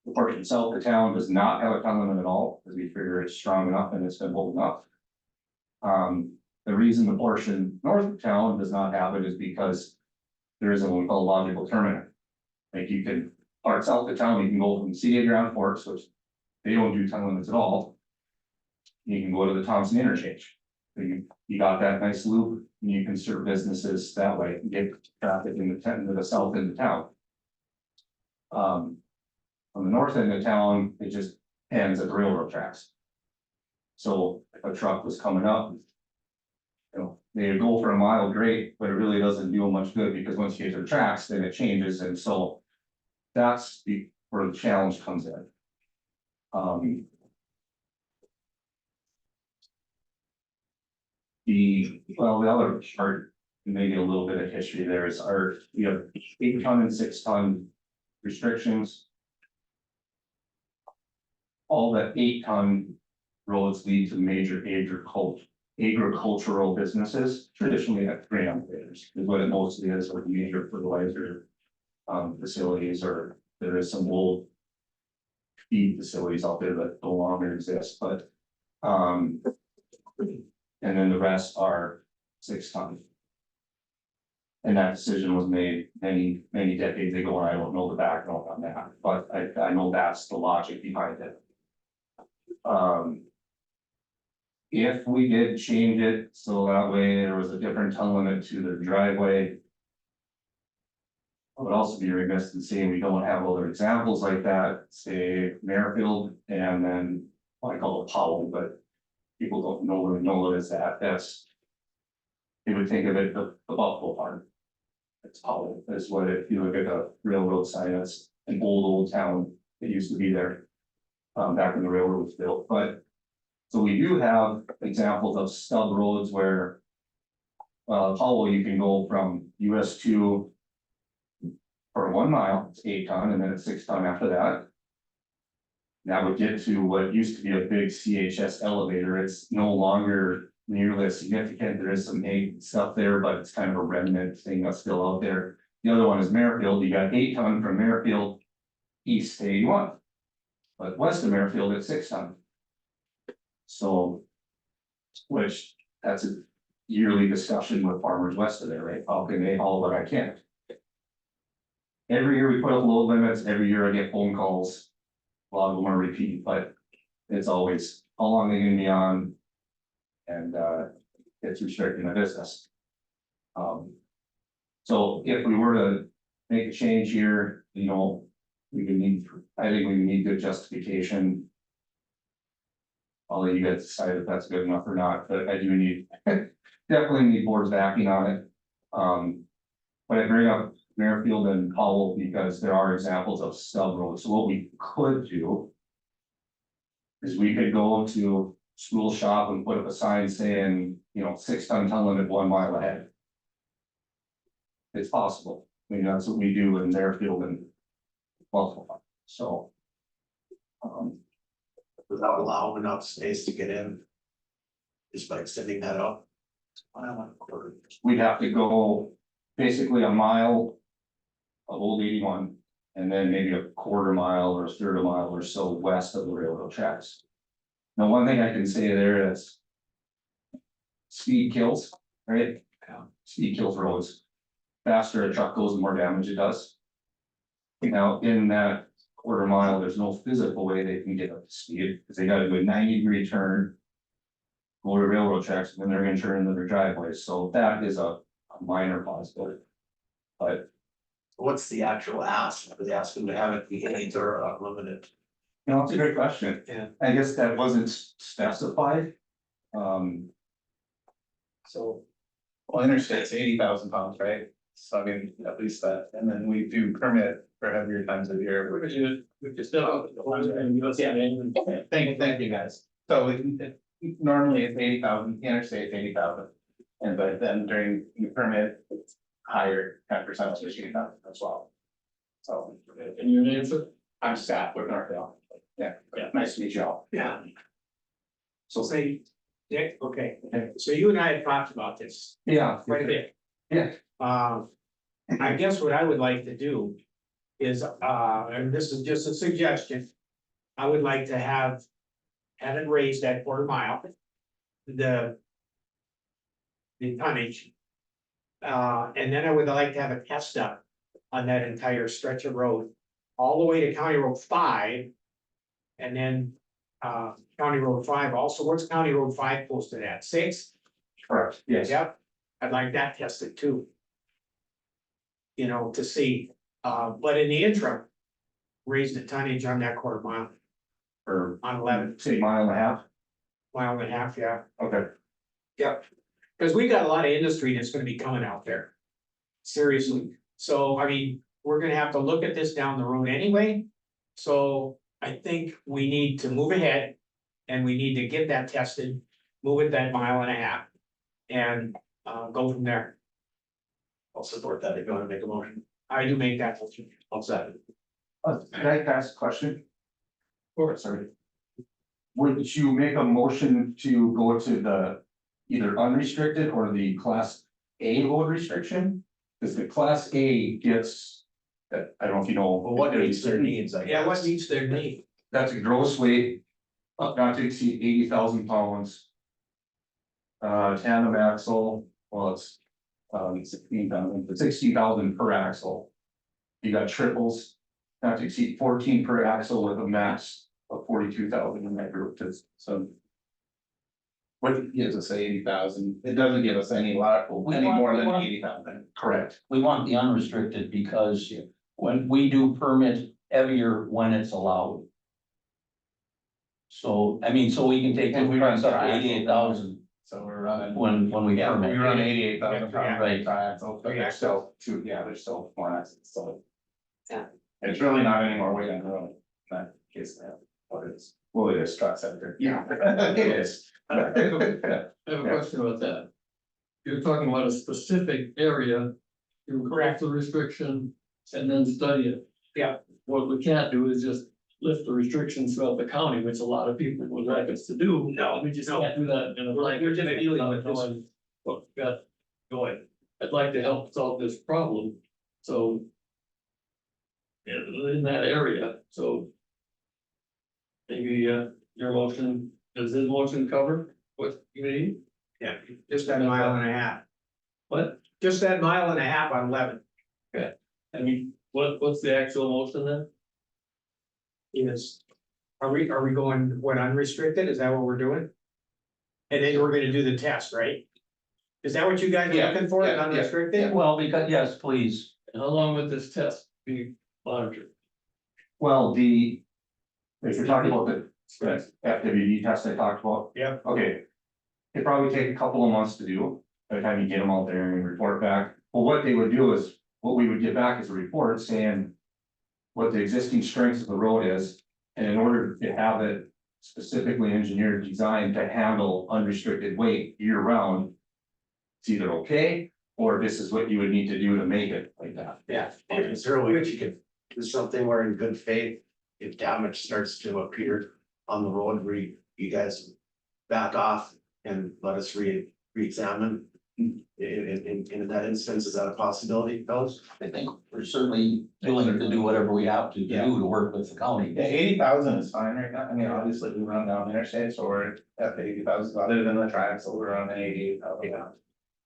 The portion south of town does not have a ton limit at all, because we figure it's strong enough and it's been holding up. The reason the portion north of town does not have it is because there is what we call a logical terminus. Like you can, part south of town, you can go from CA Grand Forks, which they don't do ton limits at all. You can go to the Thompson interchange. So you got that nice loop, and you can serve businesses that way and get traffic into the south end of town. On the north end of town, it just ends at the railroad tracks. So if a truck was coming up, they would go for a mile, great, but it really doesn't do them much good, because once you get to the tracks, then it changes, and so that's where the challenge comes in. The other part, maybe a little bit of history there is we have 8-ton and 6-ton restrictions. All the 8-ton roads lead to major agricultural businesses, traditionally at grain elevators, is what it mostly is, or major fertilizer facilities, or there is some old feed facilities out there that no longer exist, but and then the rest are 6-ton. And that decision was made many decades ago, and I don't know the background on that, but I know that's the logic behind it. If we did change it, so that way there was a different ton limit to the driveway.
I would also be remiss in saying we don't have other examples like that, say Merrifield and then what I call it Powell, but people don't really know it as that, that's. You would think of it, the Buffalo Farm. It's Powell, is what if you look at the railroad sign, that's an old town that used to be there. Back when the railroad was built, but. So we do have examples of stub roads where. Powell, you can go from US 2. For 1 mile, it's 8 ton, and then it's 6 ton after that. That would get to what used to be a big CHS elevator, it's no longer nearly as significant, there is some egg stuff there, but it's kind of a remnant thing that's still out there. The other one is Merrifield, you got 8 ton from Merrifield east to 81. But west of Merrifield, it's 6 ton. So. Which, that's a yearly discussion with farmers west of there, right? How can they haul what I can't? Every year we put up load limits, every year I get phone calls. A lot of them are repeat, but it's always, how long are they gonna be on? And it's restricting the business. So if we were to make a change here, you know, we would need, I think we need good justification. I'll let you guys decide if that's good enough or not, but I do need, definitely need board's backing on it. But I bring up Merrifield and Powell because there are examples of stub roads, so what we could do. Is we could go to school shop and put up a sign saying, you know, 6 ton limit 1 mile ahead. It's possible, I mean, that's what we do in Merrifield and Buffalo, so.
Without allowing enough space to get in. Just by extending that up. I don't want a quarter.
We'd have to go basically a mile. Of Old 81, and then maybe a 1/4 mile or a 1/3 mile or so west of the railroad tracks. Now, one thing I can say there is. Speed kills, right? Speed kills roads. Faster a truck goes, the more damage it does. Now, in that 1/4 mile, there's no physical way they can get up to speed, because they gotta do a 90-degree turn. Go to railroad tracks, and then they're gonna turn into their driveways, so that is a minor possibility. But.
What's the actual ask? Are they asking to have it be 8 or unlimited?
You know, it's a great question.
Yeah.
I guess that wasn't specified.
So.
Well, interstate's 80,000 pounds, right? So I mean, at least that, and then we do permit for heavier times of year.
We just still.
Thank you guys. So normally it's 80,000, interstate's 80,000. And but then during the permit, it's higher 10% of 80,000 as well. So.
And your name, sir?
I'm Scott with Northdale. Yeah, nice to meet you all.
Yeah. So say, Dick, okay, so you and I have talked about this
Yeah.
quite a bit.
Yeah.
I guess what I would like to do is, and this is just a suggestion. I would like to have it raised at 1/4 mile. The tonnage. And then I would like to have a test up on that entire stretch of road, all the way to County Road 5. And then, County Road 5 also, what's County Road 5 posted at, 6?
Correct, yes.
Yep, I'd like that tested too. You know, to see, but in the interim. Raise the tonnage on that 1/4 mile
Or
on 11,
say 1.5
mile and a half, yeah.
Okay.
Yep. Cause we got a lot of industry that's gonna be coming out there. Seriously, so I mean, we're gonna have to look at this down the road anyway. So I think we need to move ahead. And we need to get that tested, move it that 1.5 miles. And go from there.
I'll support that if you want to make a motion.
I do make that motion.
I'll second.
Can I ask a question? Or sorry. Would you make a motion to go to the either unrestricted or the class A load restriction? Because the class A gets, I don't know if you know.
Well, what meets their needs, I guess.
Yeah, what needs their need?
That's a gross weight, not to exceed 80,000 pounds. Tandem axle, well, it's 16,000 per axle. You got triples, not to exceed 14 per axle with a max of 42,000 in that group, so.
What gives us 80,000? It doesn't give us any lot, any more than 80,000.
Correct. We want the unrestricted because when we do permit heavier when it's allowed. So, I mean, so we can take, we run up to 88,000
So we're running.
when we
Yeah, we
permit.
run 88,000
Yeah.
Right.
triaxles, but there's still two, yeah, there's still more assets, so.
Yeah.
It's really not any more weight on the road, in that case, what it is, well, it is truck center. Yeah. It is.
I have a question about that. You're talking about a specific area. You correct the restriction and then study it.
Yeah.
What we can't do is just lift the restrictions throughout the county, which a lot of people would like us to do.
No,
We just
no.
can't do that in a blanket.
We're just dealing with this.
Knowing what we've got going. I'd like to help solve this problem, so. In that area, so. Maybe your motion, does his motion cover what you need?
Yeah, just that mile and a half,
What?
just that mile and a half on 11
I mean, what's the actual motion then?
is. Are we going, what, unrestricted? Is that what we're doing? And then we're gonna do the test, right? Is that what you guys are looking for,
Yeah,
unrestricted?
Well, because, yes, please.
How long would this test be monitored?
Well, if you're talking about the FWD test I talked about.
Yep.
Okay. It'd probably take a couple of months to do, by the time you get them out there and report back. Well, what they would do is, what we would get back is a report saying what the existing strength of the road is, and in order to have it specifically engineered, designed to handle unrestricted weight year round. It's either okay, or this is what you would need to do to make it like that.
Yeah, is there a way that you could do something where in good faith, if damage starts to appear on the road, where you guys back off and let us re-examine? In that instance, is that a possibility, fellas?
I think we're certainly willing to do whatever we have to do to work with the county.
Yeah, 80,000 is fine right now, I mean, obviously we run down the interstate, so we're at the 80,000, other than the triaxle, we're on the 88,000.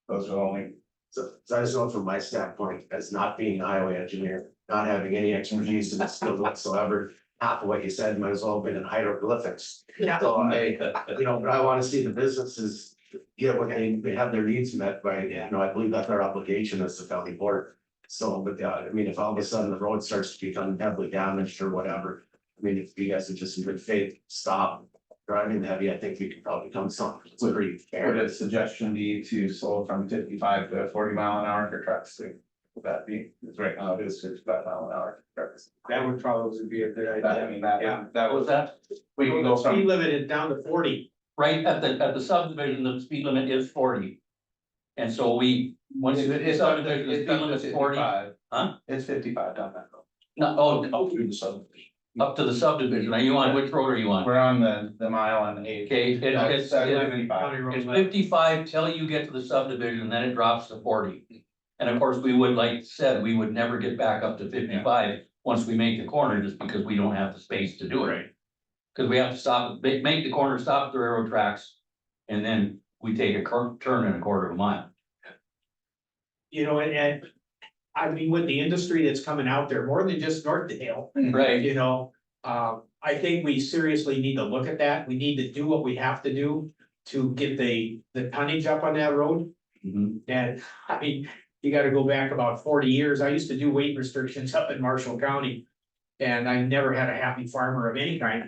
Those are only,
So I just know from my standpoint, as not being a highway engineer, not having any expertise in this field whatsoever. Half of what you said might as well have been in hieroglyphics.
Yeah.
So but I wanna see the businesses get what they have their needs met by, I believe that's our obligation as the county board. So, but I mean, if all of a sudden the road starts to become heavily damaged or whatever, I mean, if you guys would just in good faith stop driving heavy, I think we could probably come something that's pretty
would
fair.
a suggestion be to slow from 55 to 40 mile an hour for trucks too? Would that be, because right now it is 55 mile an hour for trucks.
That would probably be a good
That,
idea.
I mean, that,
Yeah.
that
What was
was,
that?
we can go
The speed
from,
limit is down to 40.
Right, at the subdivision, the speed limit is 40. And so once
it's,
you
it's
subdivision, the speed limit is 40.
55.
Huh?
It's 55 down that road.
No, through the subdivision. Up to the subdivision. Are you on, which road are you on?
We're on the mile and the 80.
Okay,
That's
it's
75.
County road
it's
left.
55 till you get to the subdivision, then it drops to 40. And of course, we would, like said, we would never get back up to 55 once we make the corner, just because we don't have the space to do it. Cause we have to stop, make the corner, stop at the railroad tracks, and then we take a turn in a quarter of a mile.
And I mean, with the industry that's coming out there, more than just Northdale,
Right,
I think we seriously need to look at that. We need to do what we have to do to get the tonnage up on that road.
Mhm.
And I mean, you gotta go back about 40 years. I used to do weight restrictions up in Marshall County. And I never had a happy farmer of any kind.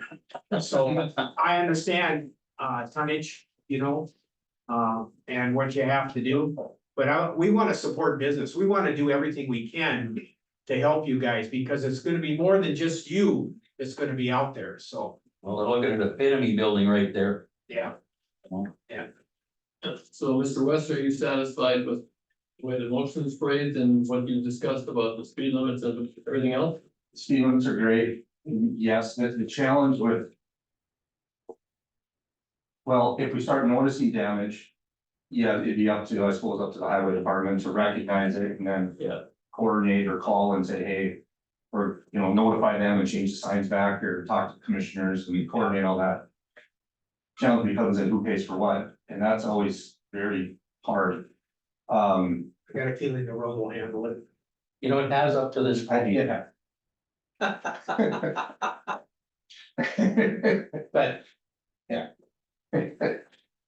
So I understand tonnage, and what you have to do. But we wanna support business. We wanna do everything we can to help you guys, because it's gonna be more than just you that's gonna be out there, so,
well, look at the epitome building right there.
yeah.
So, Mr. West, are you satisfied with the way the motion is phrased and what you discussed about the speed limits and everything else?
Speed limits are great, yes, the challenge with. Well, if we start noticing damage. Yeah, it'd be up to, I suppose, up to the highway department to recognize it and then.
Yeah.
Coordinate or call and say, hey. Or, notify them and change the signs back or talk to commissioners and coordinate all that. Challenge becomes in who pays for what, and that's always very hard.
I got a feeling the road will handle it.
It has up to this point.
Yeah.
But, yeah.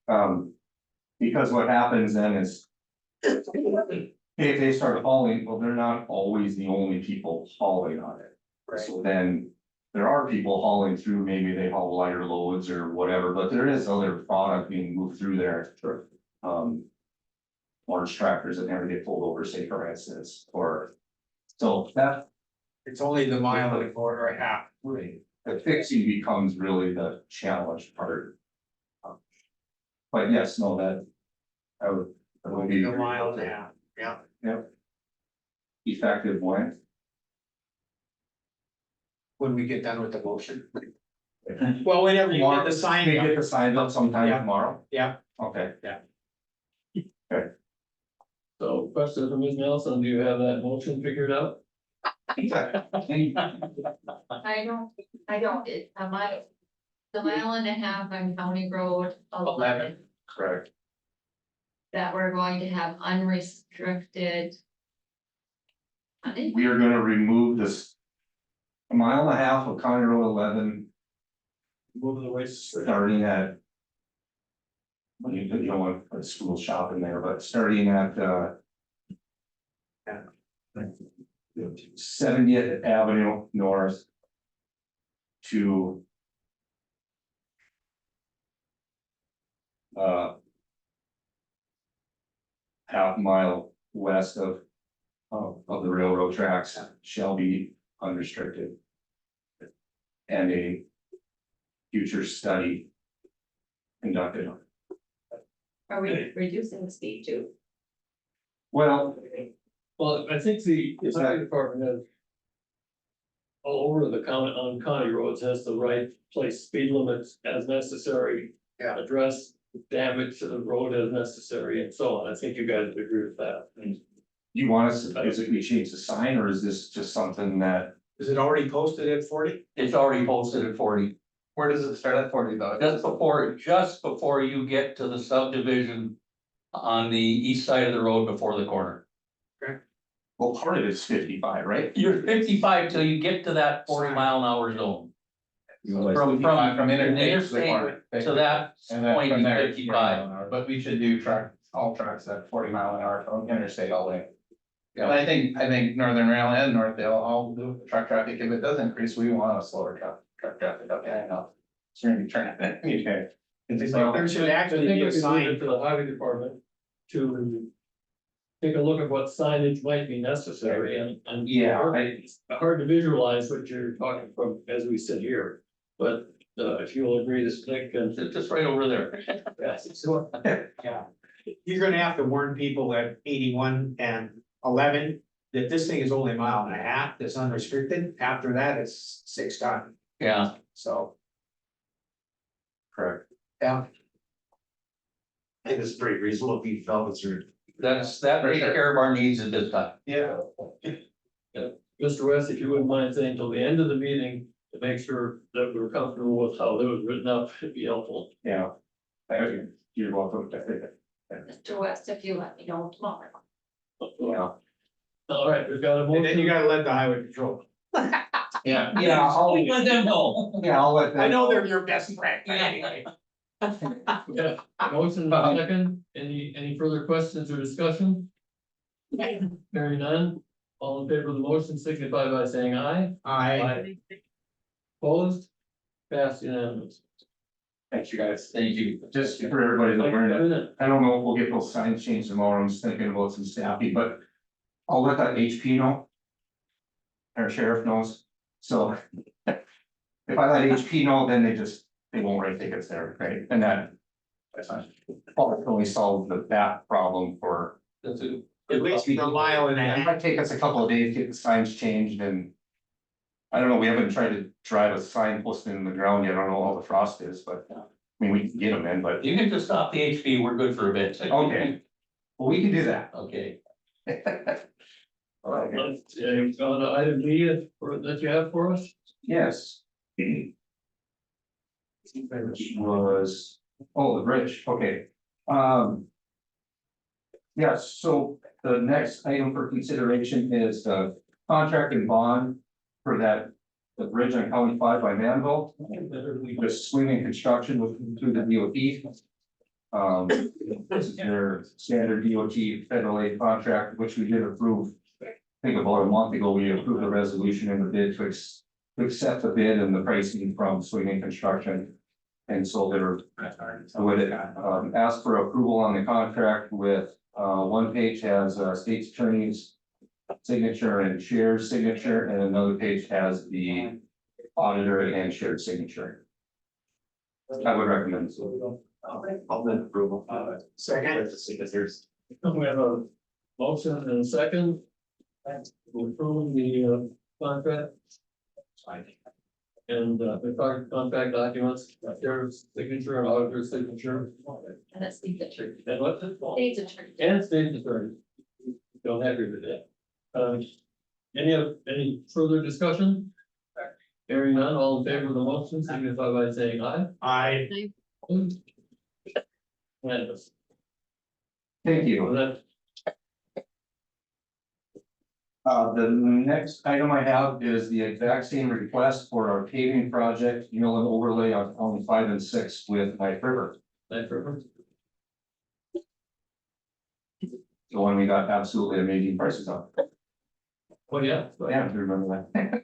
Because what happens then is. If they start hauling, well, they're not always the only people hauling on it. So then there are people hauling through, maybe they haul lighter loads or whatever, but there is other product being moved through there. Large tractors that never get pulled over, say for instance, or. So that,
It's only the mile and a quarter or a half.
the fixing becomes really the challenge part. But yes, no, that. I would. That would be
The mile and a half, yeah.
Yep. Effective when?
When we get done with the motion. Well, whenever you get the sign.
We get the sign up sometime
Yeah.
tomorrow?
Yeah.
Okay.
So question from Ms. Nelson, do you have that motion figured out?
I don't, it's a mile. The mile and a half on County Road 11,
Correct.
that we're going to have unrestricted.
We are gonna remove this. A mile and a half of County Road 11,
Move the waste.
starting at. Well, you don't want a school shop in there, but starting at, 70th Avenue North. To. Half mile west of the railroad tracks shall be unrestricted. And a future study conducted.
Are we reducing the speed too?
Well,
Well, I think the
Is that-
highway department has. All over the county, on county roads has the right place speed limits as necessary.
Yeah.
Address damage to the road as necessary and so on. I think you guys would agree with that.
you want us to basically change the sign, or is this just something that?
Is it already posted at 40?
It's already posted at 40.
Where does it start at 40 though?
Just before you get to the subdivision. On the east side of the road before the corner.
Well, part of it's 55, right?
You're 55 till you get to that 40-mile-an-hour zone. From
From interstate to the
interstate
corner.
to that
And then
point,
from there, it's
55.
but we should do all trucks at 40 mile an hour from interstate all the way. But I think Northern Rail and Northdale all do truck traffic, if it does increase, we want a slower truck traffic, okay, I know. It's gonna be turning, okay. It's like,
There should
I
actually
think
be a
if you leave
sign.
it to the highway department to. Take a look at what signage might be necessary and.
Yeah,
It's hard to visualize what you're talking from as we sit here, but if you'll agree to stick and.
It's just right over there.
Yeah. You're gonna have to warn people at 81 and 11 that this thing is only a mile and a half, that's unrestricted. After that, it's 6 ton,
Yeah,
so.
correct.
Yeah.
I think it's pretty reasonable if you felt it's your.
that takes care of our needs at this time.
yeah.
Mr. West, if you wouldn't mind saying till the end of the meeting to make sure that we're comfortable with how it was written up, it'd be helpful.
Yeah. Thank you. You're welcome.
Mr. West, if you let me know tomorrow.
Yeah.
All right, we've got a
And then you
motion.
gotta let the highway patrol.
Yeah.
Yeah, I'll,
Let them know.
yeah, I'll let them.
I know they're your best friend, but anyway.
Yeah, motion second. Any further questions or discussion? Hearing none, all in favor of the motion signify by saying aye.
I,
Opposed? Passed unanimous.
Thank you, guys.
Thank you.
Just for everybody to
Thank you
learn
for
it.
doing it.
I don't know if we'll get those signs changed tomorrow, I'm just thinking about some staffing, but I'll let that HP know. Our sheriff knows, so. If I let HP know, then they won't write tickets there, right, and that. That's not, probably solve that problem for.
That's it.
at least a mile and a
It
half.
might take us a couple of days to get the signs changed and. I don't know, we haven't tried to drive a sign posted in the ground yet, I don't know how the frost is, but, I mean, we can get them in, but,
You can just stop the HP, we're good for a bit.
okay. Well, we can do that.
Okay.
All right.
Let's, go to item B that you have for us.
Yes. Which was, oh, the bridge, okay. Yes, so the next item for consideration is the contract and bond for that, the bridge on County 5 by Manville. The swimming construction was through the DOT. This is their standard DOT federal aid contract, which we did approve. I think about a month ago, we approved a resolution in the bid to accept the bid and the pricing from Swingen Construction. And so they're, I would ask for approval on the contract with, one page has state's attorney's signature and chair's signature, and another page has the auditor and chair's signature. I would recommend so.
I'll then approval.
Second.
With the signatures.
We have a motion and a second. To approve the contract. And the contract documents, there's signature and auditor's signature.
And that's the attorney.
And what's it?
State's attorney.
And state attorney. Don't have to do that. Any further discussion? Hearing none, all in favor of the motion, signify by saying aye.
I,
Unanimous.
Thank you.
So that,
The next item I have is the exact same request for our paving project, mill and overlay on County 5 and 6 with Knife River.
that for
The one we got absolutely amazing prices on.
oh, yeah,
Yeah, I remember that.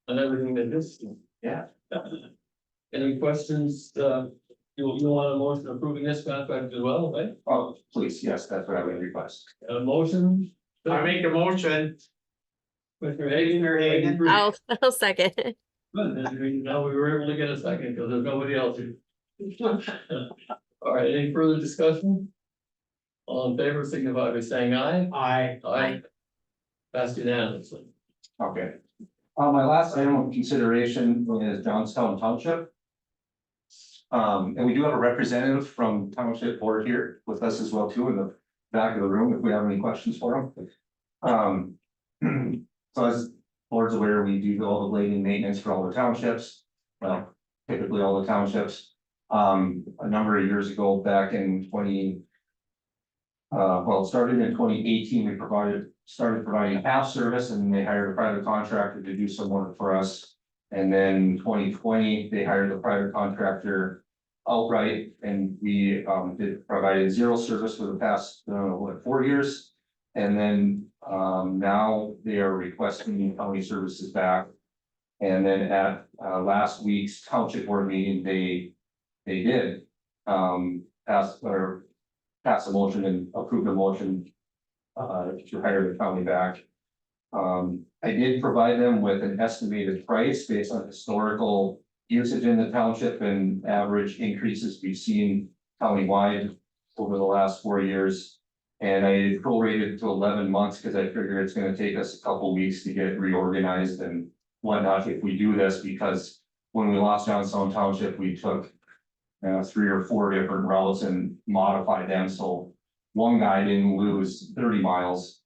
and everything that is.
Yeah.
Any questions, you want a motion approving this contract as well, right?
Oh, please, yes, that's what I would request.
A motion?
I make a motion.
Commissioner Hagan.
Commissioner Hagan.
I'll second.
Good, then now we were able to get a second, because there's nobody else here. All right, any further discussion? All in favor, signify by saying aye.
I,
Aye. Passed unanimously.
Okay. My last item of consideration is Johnstown Township. And we do have a representative from Township Board here with us as well too in the back of the room if we have any questions for them. So as board's aware, we do all the blading maintenance for all the townships. Well, typically all the townships. A number of years ago, back in it started in 2018, we started providing half service and they hired a private contractor to do some work for us. And then 2020, they hired a private contractor outright and we provided zero service for the past, 4 years. And then now they are requesting county services back. And then at last week's township board meeting, they did pass a motion and approve a motion to hire the county back. I did provide them with an estimated price based on historical usage in the township and average increases we've seen countywide over the last 4 years. And I prorated it to 11 months because I figure it's gonna take us a couple weeks to get reorganized and whatnot if we do this, because when we lost Johnstown Township, we took 3 or 4 different routes and modified them, so one guy didn't lose 30 miles.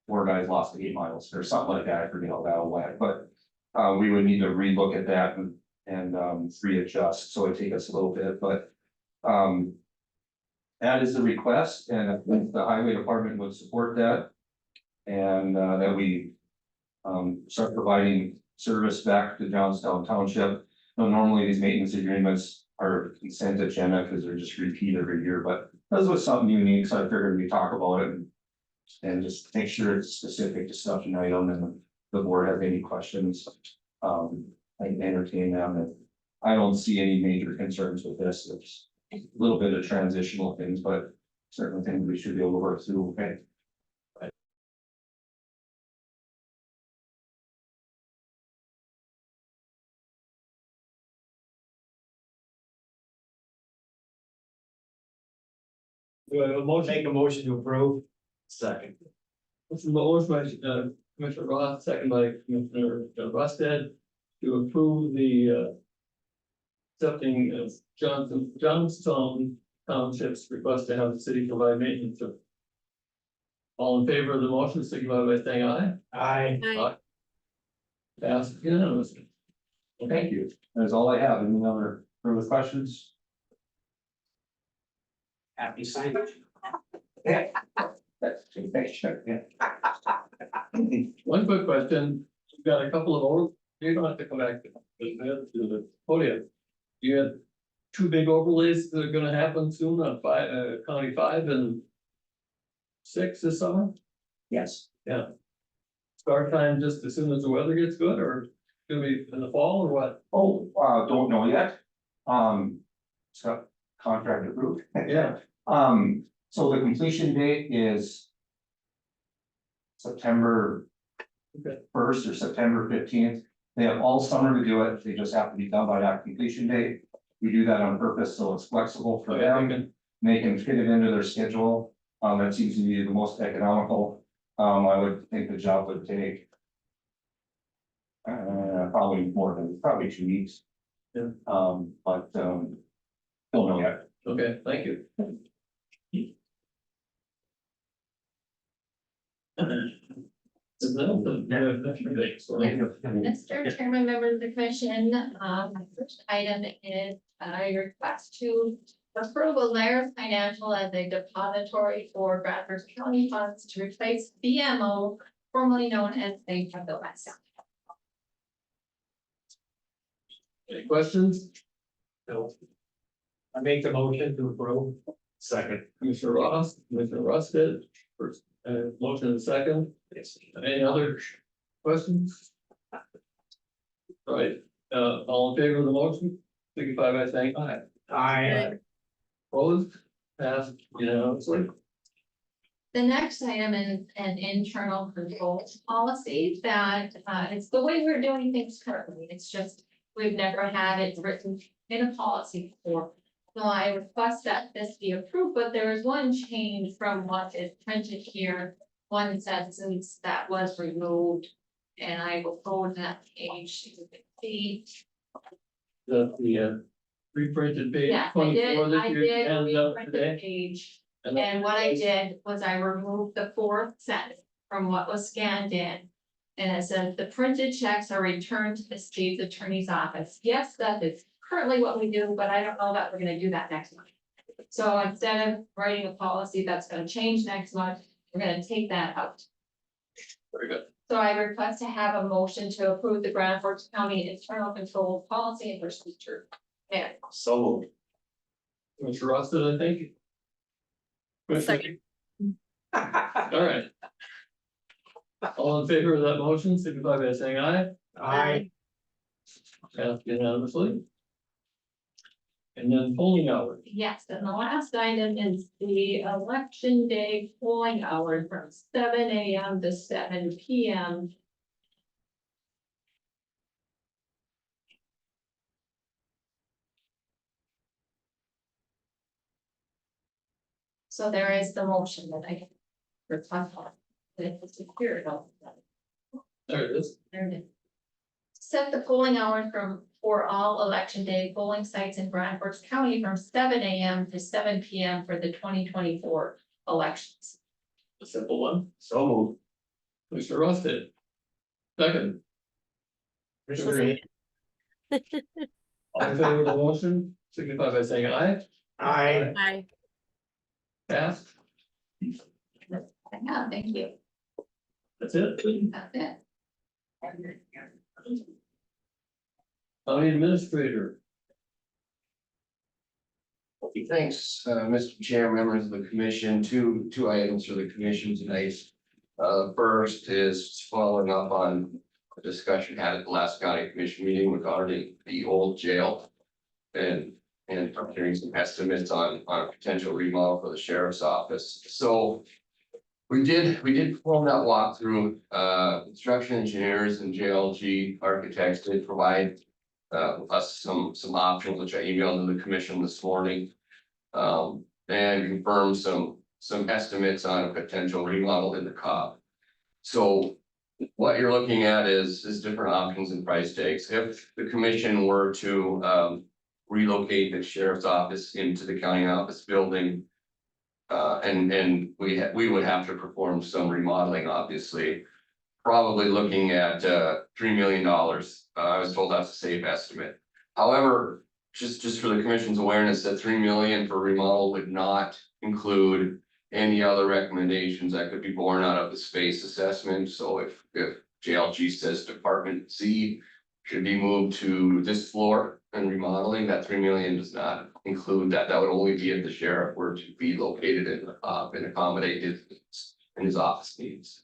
4 guys lost 8 miles or something like that, I forget how that went, but we would need to relook at that and readjust, so it'd take us a little bit, but that is the request, and I think the highway department would support that. And that we start providing service back to Johnstown Township. Now, normally these maintenance agreements are consent agenda because they're just repeat every year, but this was something unique, so I figured we talk about it and just make sure it's specific to such an item, and the board have any questions. I can entertain them, and I don't see any major concerns with this. It's a little bit of transitional things, but certain things we should be able to work through. Okay.
Do I have a motion?
make a motion to approve.
Second.
This is motion by Commissioner Roth, second by Commissioner Rusted, to approve the accepting of Johnstown Township's request to have the city provide maintenance. All in favor of the motion, signify by saying aye.
I,
Passed unanimously.
Thank you. That's all I have. Any other further questions?
happy signage.
One quick question, you've got a couple of old, you don't have to come back to the podium. You had two big overlays that are gonna happen soon on County 5 and 6 this summer.
Yes.
Start time just as soon as the weather gets good, or gonna be in the fall or what?
Oh, don't know yet. So contract approved.
Yeah.
So the completion date is September
Okay.
1st or September 15th. They have all summer to do it. They just have to be done by that completion date. We do that on purpose, so it's flexible for
Okay,
them.
thinking-
They can fit it into their schedule. That seems to be the most economical. I would think the job would take probably 2 weeks.
Yeah.
But don't know yet.
Okay, thank you.
Mr. Chairman, members of the commission, my first item is, your request to approve Alaris Financial as a depository for Bradford County funds to replace BMO, formerly known as Bank of the West.
Any questions?
No. I make the motion to approve.
Second.
Mr. Ross, Mr. Rusted, first, motion and second. Any other questions? All right, all in favor of the motion, signify by saying aye.
I,
Opposed, passed unanimously.
The next item is an internal controls policy that, it's the way we're doing things currently. It's just, we've never had it written in a policy before. So I request that this be approved, but there is one change from what is printed here. One sentence that was removed, and I will go to that page, so you can see.
The reprinted page
Yeah, I
24
did,
that
I
you
did
handed out
reprint the
today.
page.
And
And what I did was I removed the fourth sentence from what was scanned in. And it says the printed checks are returned to the state's attorney's office. Yes, that is currently what we do, but I don't know that we're gonna do that next month. So instead of writing a policy that's gonna change next month, we're gonna take that out.
Very good.
So I request to have a motion to approve the Grand Forks County Internal Control Policy and Procedure. Yeah,
So
Mr. Rusted, I think.
Second.
All right. All in favor of that motion, signify by saying aye.
I,
Passed unanimously. And then polling hours.
yes, and the last item is the election day polling hours from 7 AM to 7 PM. So there is the motion that I can request on. It's a period of.
There it is.
There it is. Set the polling hours for all election day polling sites in Grand Forks County from 7 AM to 7 PM for the 2024 elections.
A simple one.
So moved.
Mr. Rusted. Second. Mr. Green. All in favor of the motion, signify by saying aye.
I,
I,
Passed.
Yeah, thank you.
That's it.
That's it.
County administrator.
Thanks, Mr. Chair, members of the commission, two items for the commission tonight. First is following up on a discussion had at the last county commission meeting regarding the old jail. And preparing some estimates on a potential remodel for the sheriff's office. So we did perform that walkthrough. Construction engineers and JLG architects did provide us some options, which I emailed to the commission this morning. And confirmed some estimates on a potential remodel in the Cobb. So what you're looking at is different options and price tags. If the commission were to relocate the sheriff's office into the county office building. And we would have to perform some remodeling, obviously. Probably looking at $3 million. I was told that's a safe estimate. However, just for the commission's awareness, that 3 million for remodel would not include any other recommendations that could be born out of the space assessment. So if JLG says Department Z should be moved to this floor and remodeling. That 3 million does not include that. That would only be if the sheriff were to be located in, and accommodate his needs and his office needs.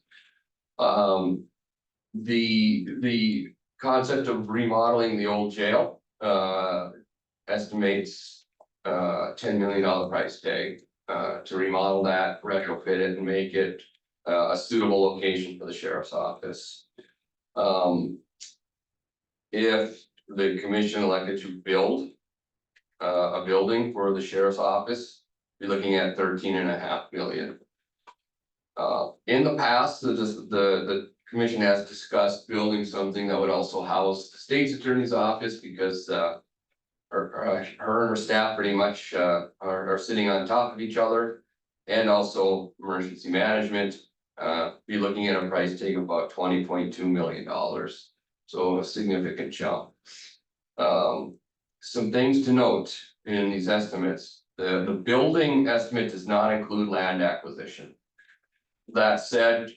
The concept of remodeling the old jail, estimates, $10 million price tag, to remodel that, retrofit it and make it, a suitable location for the sheriff's office. If the commission elected to build a building for the sheriff's office, you're looking at 13.5 million. In the past, the commission has discussed building something that would also house the state's attorney's office because her and her staff pretty much are sitting on top of each other. And also emergency management, be looking at a price tag of about $20.2 million. So a significant jump. Some things to note in these estimates, the building estimate does not include land acquisition. That said,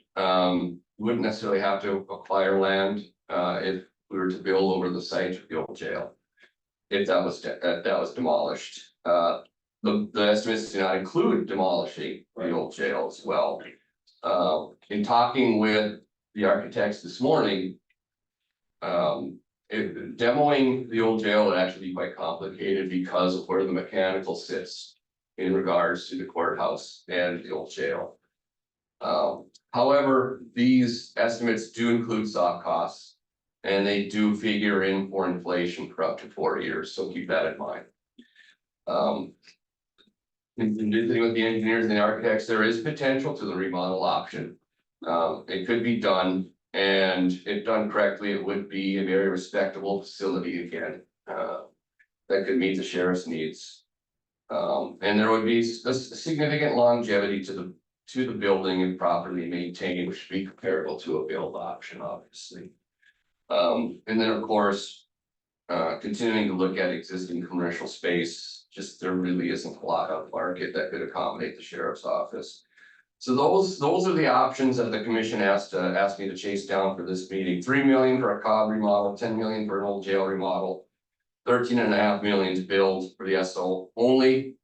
wouldn't necessarily have to acquire land if we were to build over the site of the old jail. If that was demolished, the estimates do not include demolishing the old jail as well. In talking with the architects this morning, demoing the old jail would actually be quite complicated because of where the mechanical sits in regards to the courthouse and the old jail. However, these estimates do include soft costs and they do figure in for inflation for up to 4 years, so keep that in mind. In visiting with the engineers and the architects, there is potential to the remodel option. It could be done, and if done correctly, it would be a very respectable facility again. That could meet the sheriff's needs. And there would be a significant longevity to the building and properly maintained, which would be comparable to a build option, obviously. And then, of course, continuing to look at existing commercial space, just there really isn't a lot of market that could accommodate the sheriff's office. So those are the options that the commission asked me to chase down for this meeting. 3 million for a COB remodel, 10 million for an old jail remodel, 13.5 million to build for the SO only.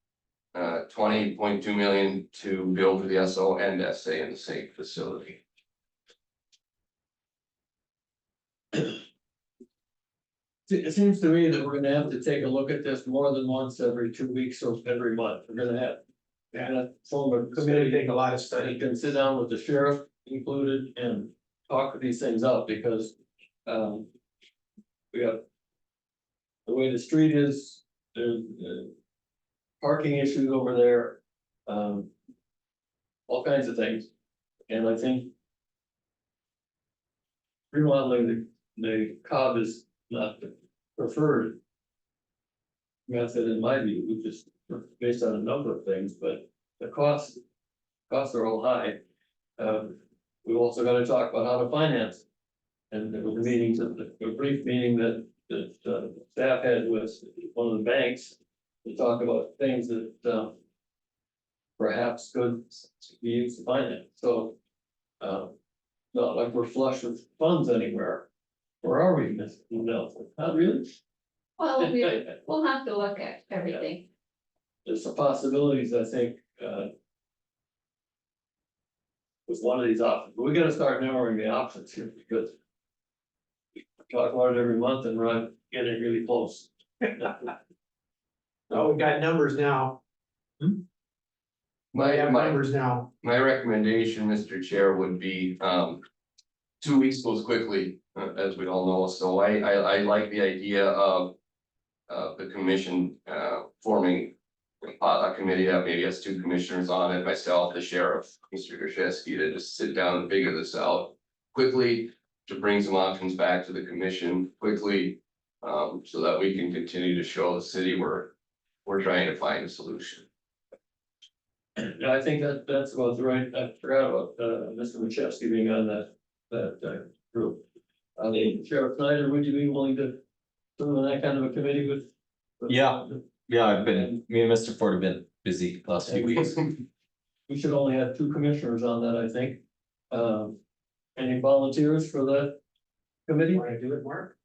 20.2 million to build for the SO and SA in the same facility.
It seems to me that we're gonna have to take a look at this more than once every 2 weeks or every month. We're gonna have. Form a
It's gonna
committee,
take a lot of
you
study.
can sit down with the sheriff included and talk these things out because. We have. The way the street is, there's parking issues over there. All kinds of things, and I think. Remodeling the COB is not the preferred. Method in my view, which is based on a number of things, but the costs are all high. We've also got to talk about how to finance it. And there was a meeting, a brief meeting that staff had with one of the banks to talk about things that perhaps could be used to finance, so not like we're flush with funds anywhere. Or are we, Ms. Nelson? Not really.
Well, we'll have to look at everything.
There's some possibilities, I think, with one of these options, but we gotta start narrowing the options here because. We talk about it every month and we're getting really close.
Oh, we got numbers now. We have numbers now.
My recommendation, Mr. Chair, would be, 2 weeks goes quickly, as we all know, so I like the idea of. The commission, forming a committee that maybe has 2 commissioners on it, myself, the sheriff, Mr. Grzeszewski, to just sit down and figure this out quickly. To bring some options back to the commission quickly, so that we can continue to show the city we're trying to find a solution.
Yeah, I think that's about the right, I forgot about Mr. Machewski being on that group. Sheriff Snyder, would you be willing to serve on that kind of a committee with?
Yeah, I've been, me and Mr. Ford have been busy last few weeks.
We should only have 2 commissioners on that, I think. Any volunteers for that committee?
Want to do it, Mark?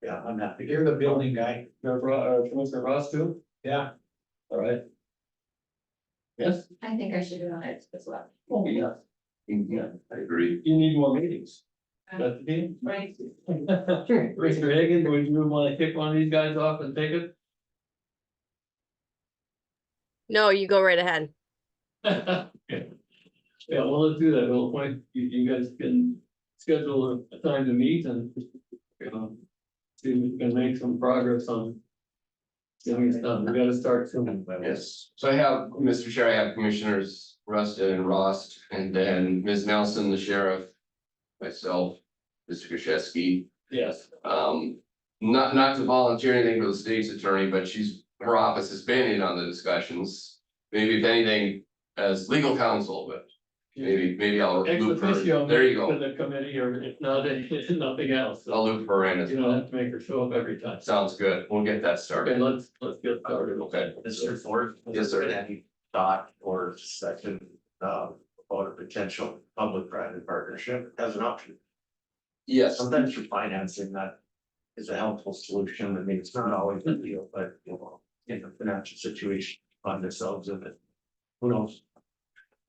Yeah, I'm happy.
You're the building guy.
Commissioner Ross too?
Yeah.
All right. Yes?
I think I should do it as well.
Oh, yeah.
Yeah, I agree.
You need more meetings. That's the deal.
Right.
Mr. Higgins, would you want to kick one of these guys off and take it?
No, you go right ahead.
Okay. Yeah, well, let's do that. We'll point, you guys can schedule a time to meet and. See if we can make some progress on. Getting it done. We gotta start soon.
Yes, so I have, Mr. Chair, I have Commissioners Rusted and Rost, and then Ms. Nelson, the sheriff. Myself, Mr. Krzyzewski,
Yes.
not to volunteer anything for the state's attorney, but her office has been in on the discussions. Maybe if anything, as legal counsel, but maybe I'll
Ex
loop her,
officio.
there you
To
go,
the committee, or if not, it's nothing else. So
I'll loop her in as
you don't
well.
have to make her show up every time.
Sounds good, we'll get that
Okay,
started.
let's get started.
Okay.
Mr. Ford?
Yes, sir.
Any thought or discussion, about a potential public-private partnership as an option?
Yes,
Sometimes for financing, that is a helpful solution. I mean, it's not always a deal, but you know, in the financial situation, find ourselves in it. Who knows?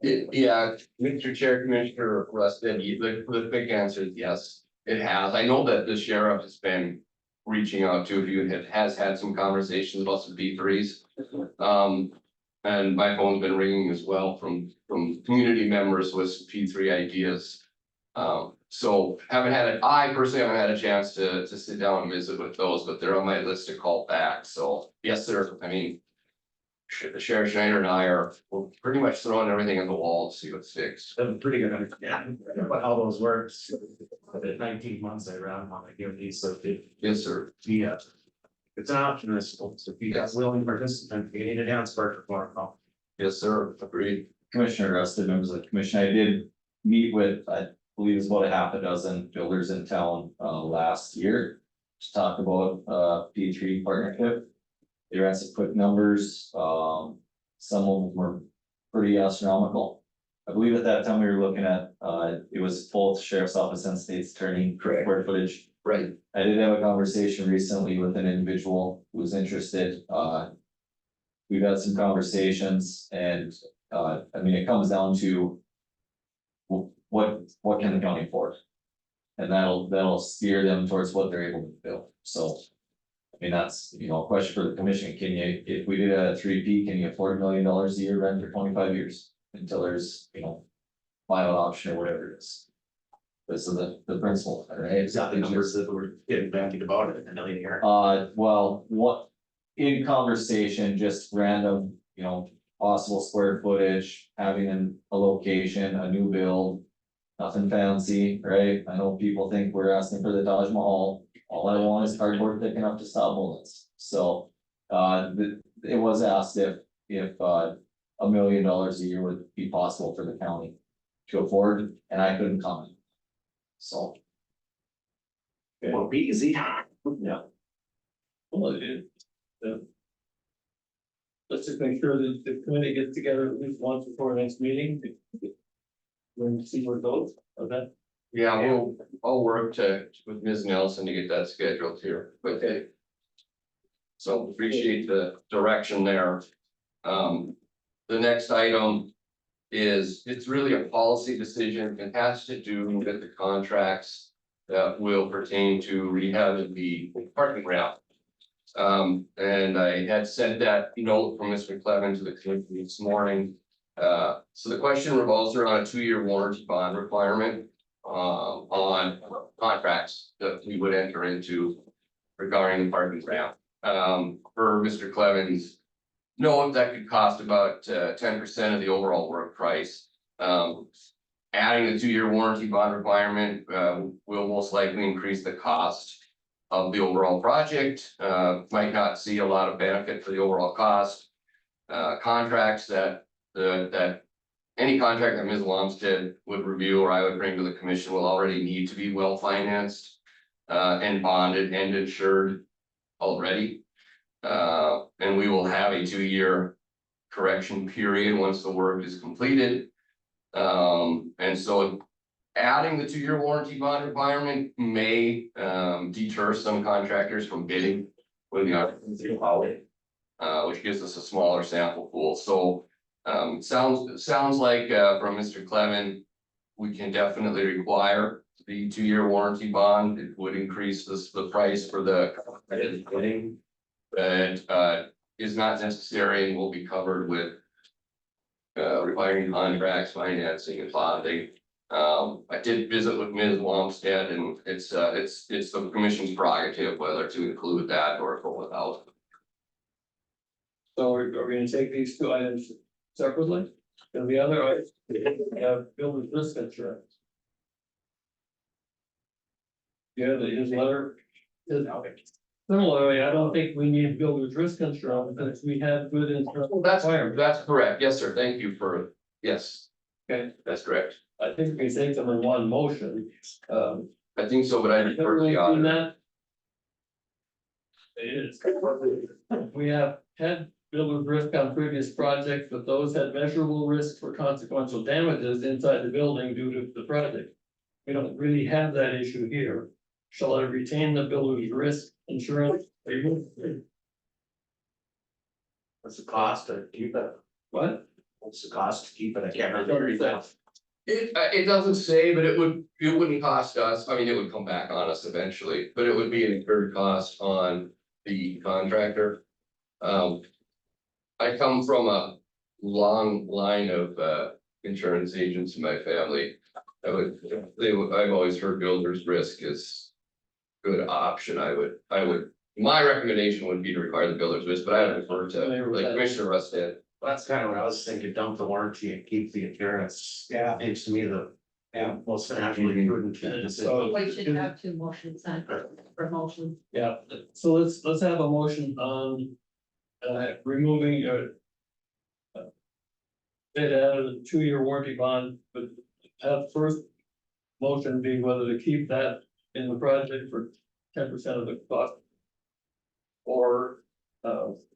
Yeah, Mr. Chair, Commissioner Rusted, the big answer is yes, it has. I know that the sheriff has been reaching out to, if you has had some conversations about some B3s. And my phone's been ringing as well from community members with some P3 ideas. So I personally haven't had a chance to sit down and visit with those, but they're on my list to call back. So yes, sir. I mean, Sheriff Schneider and I we're pretty much throwing everything on the wall to see what sticks.
I have a pretty good understanding about how those works. The 19 months I ran on, I give these, so
Yes, sir.
yeah. It's an option, I suppose, if you guys willing participant, you need a dance partner for it.
Yes, sir. Agreed.
Commissioner Rusted, members of the commission, I did meet with, I believe it's about a half a dozen builders in town, last year. To talk about, P3 partnership. They ran some quick numbers, some of them were pretty astronomical. I believe at that time we were looking at, it was both sheriff's office and state's attorney.
Correct.
Square footage.
Right.
I did have a conversation recently with an individual who was interested, we've had some conversations and, I mean, it comes down to. What can the county afford? And that'll steer them towards what they're able to build, so. I mean, that's, a question for the commission, if we did a 3P, can you afford $1 million a year rent for 25 years? Until there's, final option or whatever it is. This is the principle, right?
Exactly numbers that we're getting bandied about it, $1 million a year.
Well, what, in conversation, just random, possible square footage, having a location, a new build. Nothing fancy, right? I know people think we're asking for the Taj Mahal, all I want is cardboard thick enough to stop bullets. So, it was asked if $1 million a year would be possible for the county to afford, and I couldn't comment. So.
It won't be easy.
Yeah. Well, let's just make sure that the committee gets together at least once before our next meeting. We'll see where it goes, okay?
Yeah, I'll work with Ms. Nelson to get that scheduled here, okay. So appreciate the direction there. The next item is, it's really a policy decision. It has to do with the contracts that will pertain to rehab the parking ramp. And I had sent that note from Mr. McClevin to the committee this morning. So the question revolves around a 2-year warranty bond requirement on contracts that we would enter into regarding the parking ramp. For Mr. Clevin's note, that could cost about 10% of the overall work price. Adding the 2-year warranty bond requirement will most likely increase the cost of the overall project. Might not see a lot of benefit for the overall cost. Contracts that any contract that Ms. Lomstead would review or I would bring to the commission will already need to be well financed and bonded and insured already. And we will have a 2-year correction period once the work is completed. And so adding the 2-year warranty bond requirement may deter some contractors from bidding when the occupancy holiday. Which gives us a smaller sample pool, so sounds like from Mr. Clement, we can definitely require the 2-year warranty bond. It would increase the price for the bidding. But is not necessary and will be covered with requiring contracts, financing and bonding. I did visit with Ms. Wamstead, and it's the commission's prerogative whether to include that or go without.
So are we gonna take these two items separately? And the other items, we have builder's risk insurance. Yeah, his letter is similarly, I don't think we need builder's risk insurance because we have good insurance.
That's correct. Yes, sir. Thank you for, yes,
Okay,
that's correct.
I think we take them in one motion.
I think so, but I defer to the
Everyone seen
auditor.
that? It is. We have had builder's risk on previous projects, but those had measurable risk for consequential damages inside the building due to the project. We don't really have that issue here. Shall I retain the builder's risk insurance?
What's the cost to keep it?
What?
What's the cost to keep it? I can't remember.
It doesn't say, but it wouldn't cost us. I mean, it would come back on us eventually, but it would be an incurred cost on the contractor. I come from a long line of insurance agents in my family. I've always heard builder's risk is a good option. My recommendation would be to require the builder's risk, but I would refer to like Commissioner Russ did.
That's kind of what I was thinking, dump the warranty and keep the appearance.
Yeah.
Seems to me the.
Yeah.
Most financially prudent decision.
We should have two motions on for motion.
Yeah, so let's have a motion on removing it added a 2-year warranty bond, but have first motion be whether to keep that in the project for 10% of the cost. Or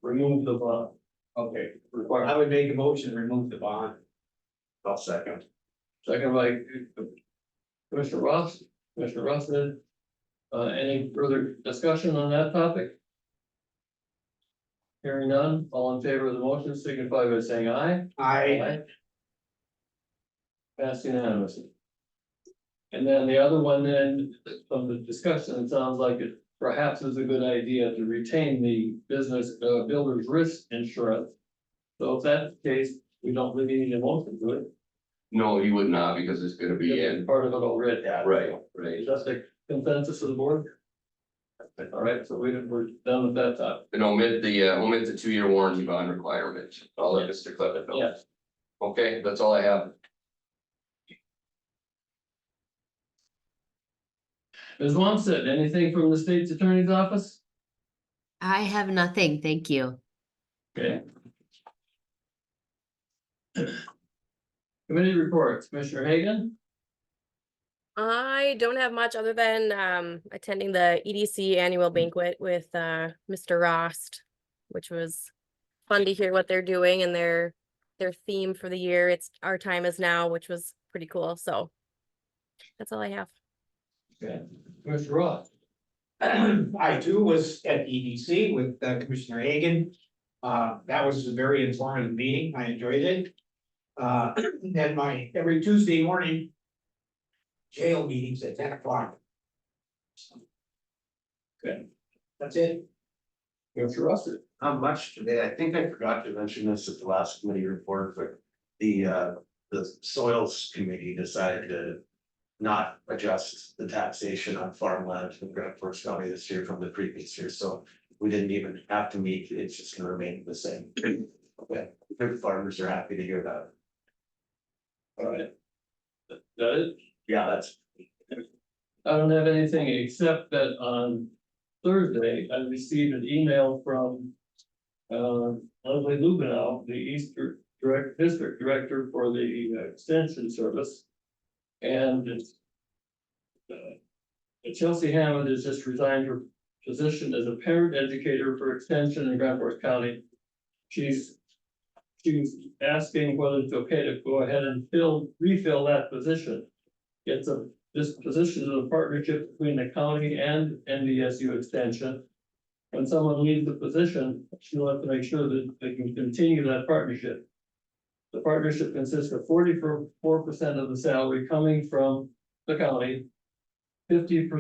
remove the bond.
Okay, I would make a motion to remove the bond.
I'll second.
Second by Commissioner Ross, Commissioner Ross did. Any further discussion on that topic? Hearing none, all in favor of the motion signify by saying aye.
I,
Passed unanimously. And then the other one then, from the discussion, it sounds like it perhaps is a good idea to retain the business builder's risk insurance. So if that's the case, we don't really need a motion to it.
No, you would not, because it's gonna be in.
Part of it already.
Right, right.
Is that the consensus of the board? All right, so we're done with that topic.
And omit the 2-year warranty bond requirement. I'll let Mr. Clement know.
Yes.
Okay, that's all I have.
Ms. Wamstead, anything from the state's attorney's office?
I have nothing, thank you.
Okay. Committee reports, Commissioner Hagan?
I don't have much other than attending the EDC annual banquet with Mr. Rost, which was fun to hear what they're doing and their theme for the year. It's Our Time Is Now, which was pretty cool. So that's all I have.
Okay, Commissioner Ross?
I too was at EDC with Commissioner Hagan. That was a very informative meeting. I enjoyed it. And my every Tuesday morning jail meetings at 10 o'clock.
Okay.
That's it.
Commissioner Ross?
Not much today. I think I forgot to mention this at the last committee report, but the soils committee decided to not adjust the taxation on farmland in Grand Forks County this year from the previous year, so we didn't even have to meet. It's just gonna remain the same. Okay, the farmers are happy to hear that.
All right. That it?
Yeah, that's.
I don't have anything except that on Thursday, I received an email from Leslie Lubinow, the Eastern District Director for the Extension Service. And it's Chelsea Hammond has just resigned her position as a parent educator for Extension in Grand Forks County. She's asking whether it's okay to go ahead and refill that position. It's a, this position is a partnership between the county and NDSU extension. When someone leaves the position, she'll have to make sure that they can continue that partnership. The partnership consists of 44% of the salary coming from the county. 50%,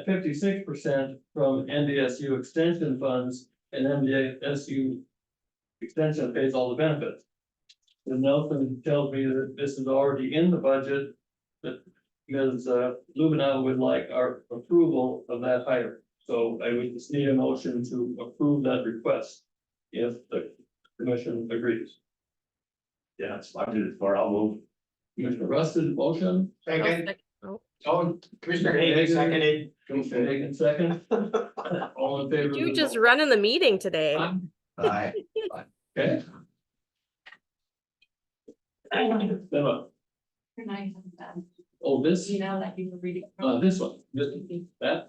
56% from NDSU extension funds, and NDSU extension pays all the benefits. And Nelson tells me that this is already in the budget, that because Lumina would like our approval of that hire. So I would just need a motion to approve that request if the commission agrees.
Yeah, it's budgeted for, I'll move.
Commissioner Rusted, motion.
I'll
Second,
sec- oh,
oh, Commissioner Hagan seconded.
Commissioner Hagan, second. All in favor? of
You
the
just
mo-
running the meeting today.
Aye.
Okay. Then what? Oh, this,
You know, that you were reading.
this one, that,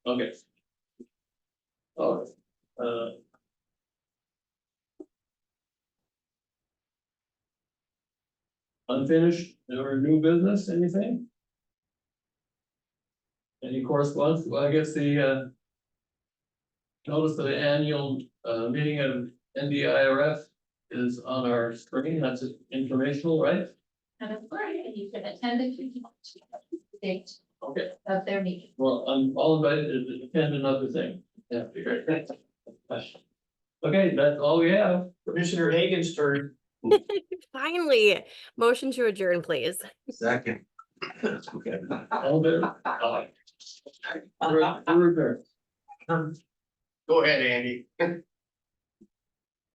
okay. All right, unfinished or new business, anything? Any correspondence? Well, I guess the notice of the annual meeting of NDIRF is on our screen. That's informational, right?
And of course, you can attend if you want to, the date
Okay,
of their meeting.
well, I'm all invited to attend another thing. Yeah, be great. Okay, that's all we have.
Commissioner Hagan's turn.
Finally, motion to adjourn, please.
Second.
Okay. All there. We're adjourned.
Go ahead, Andy.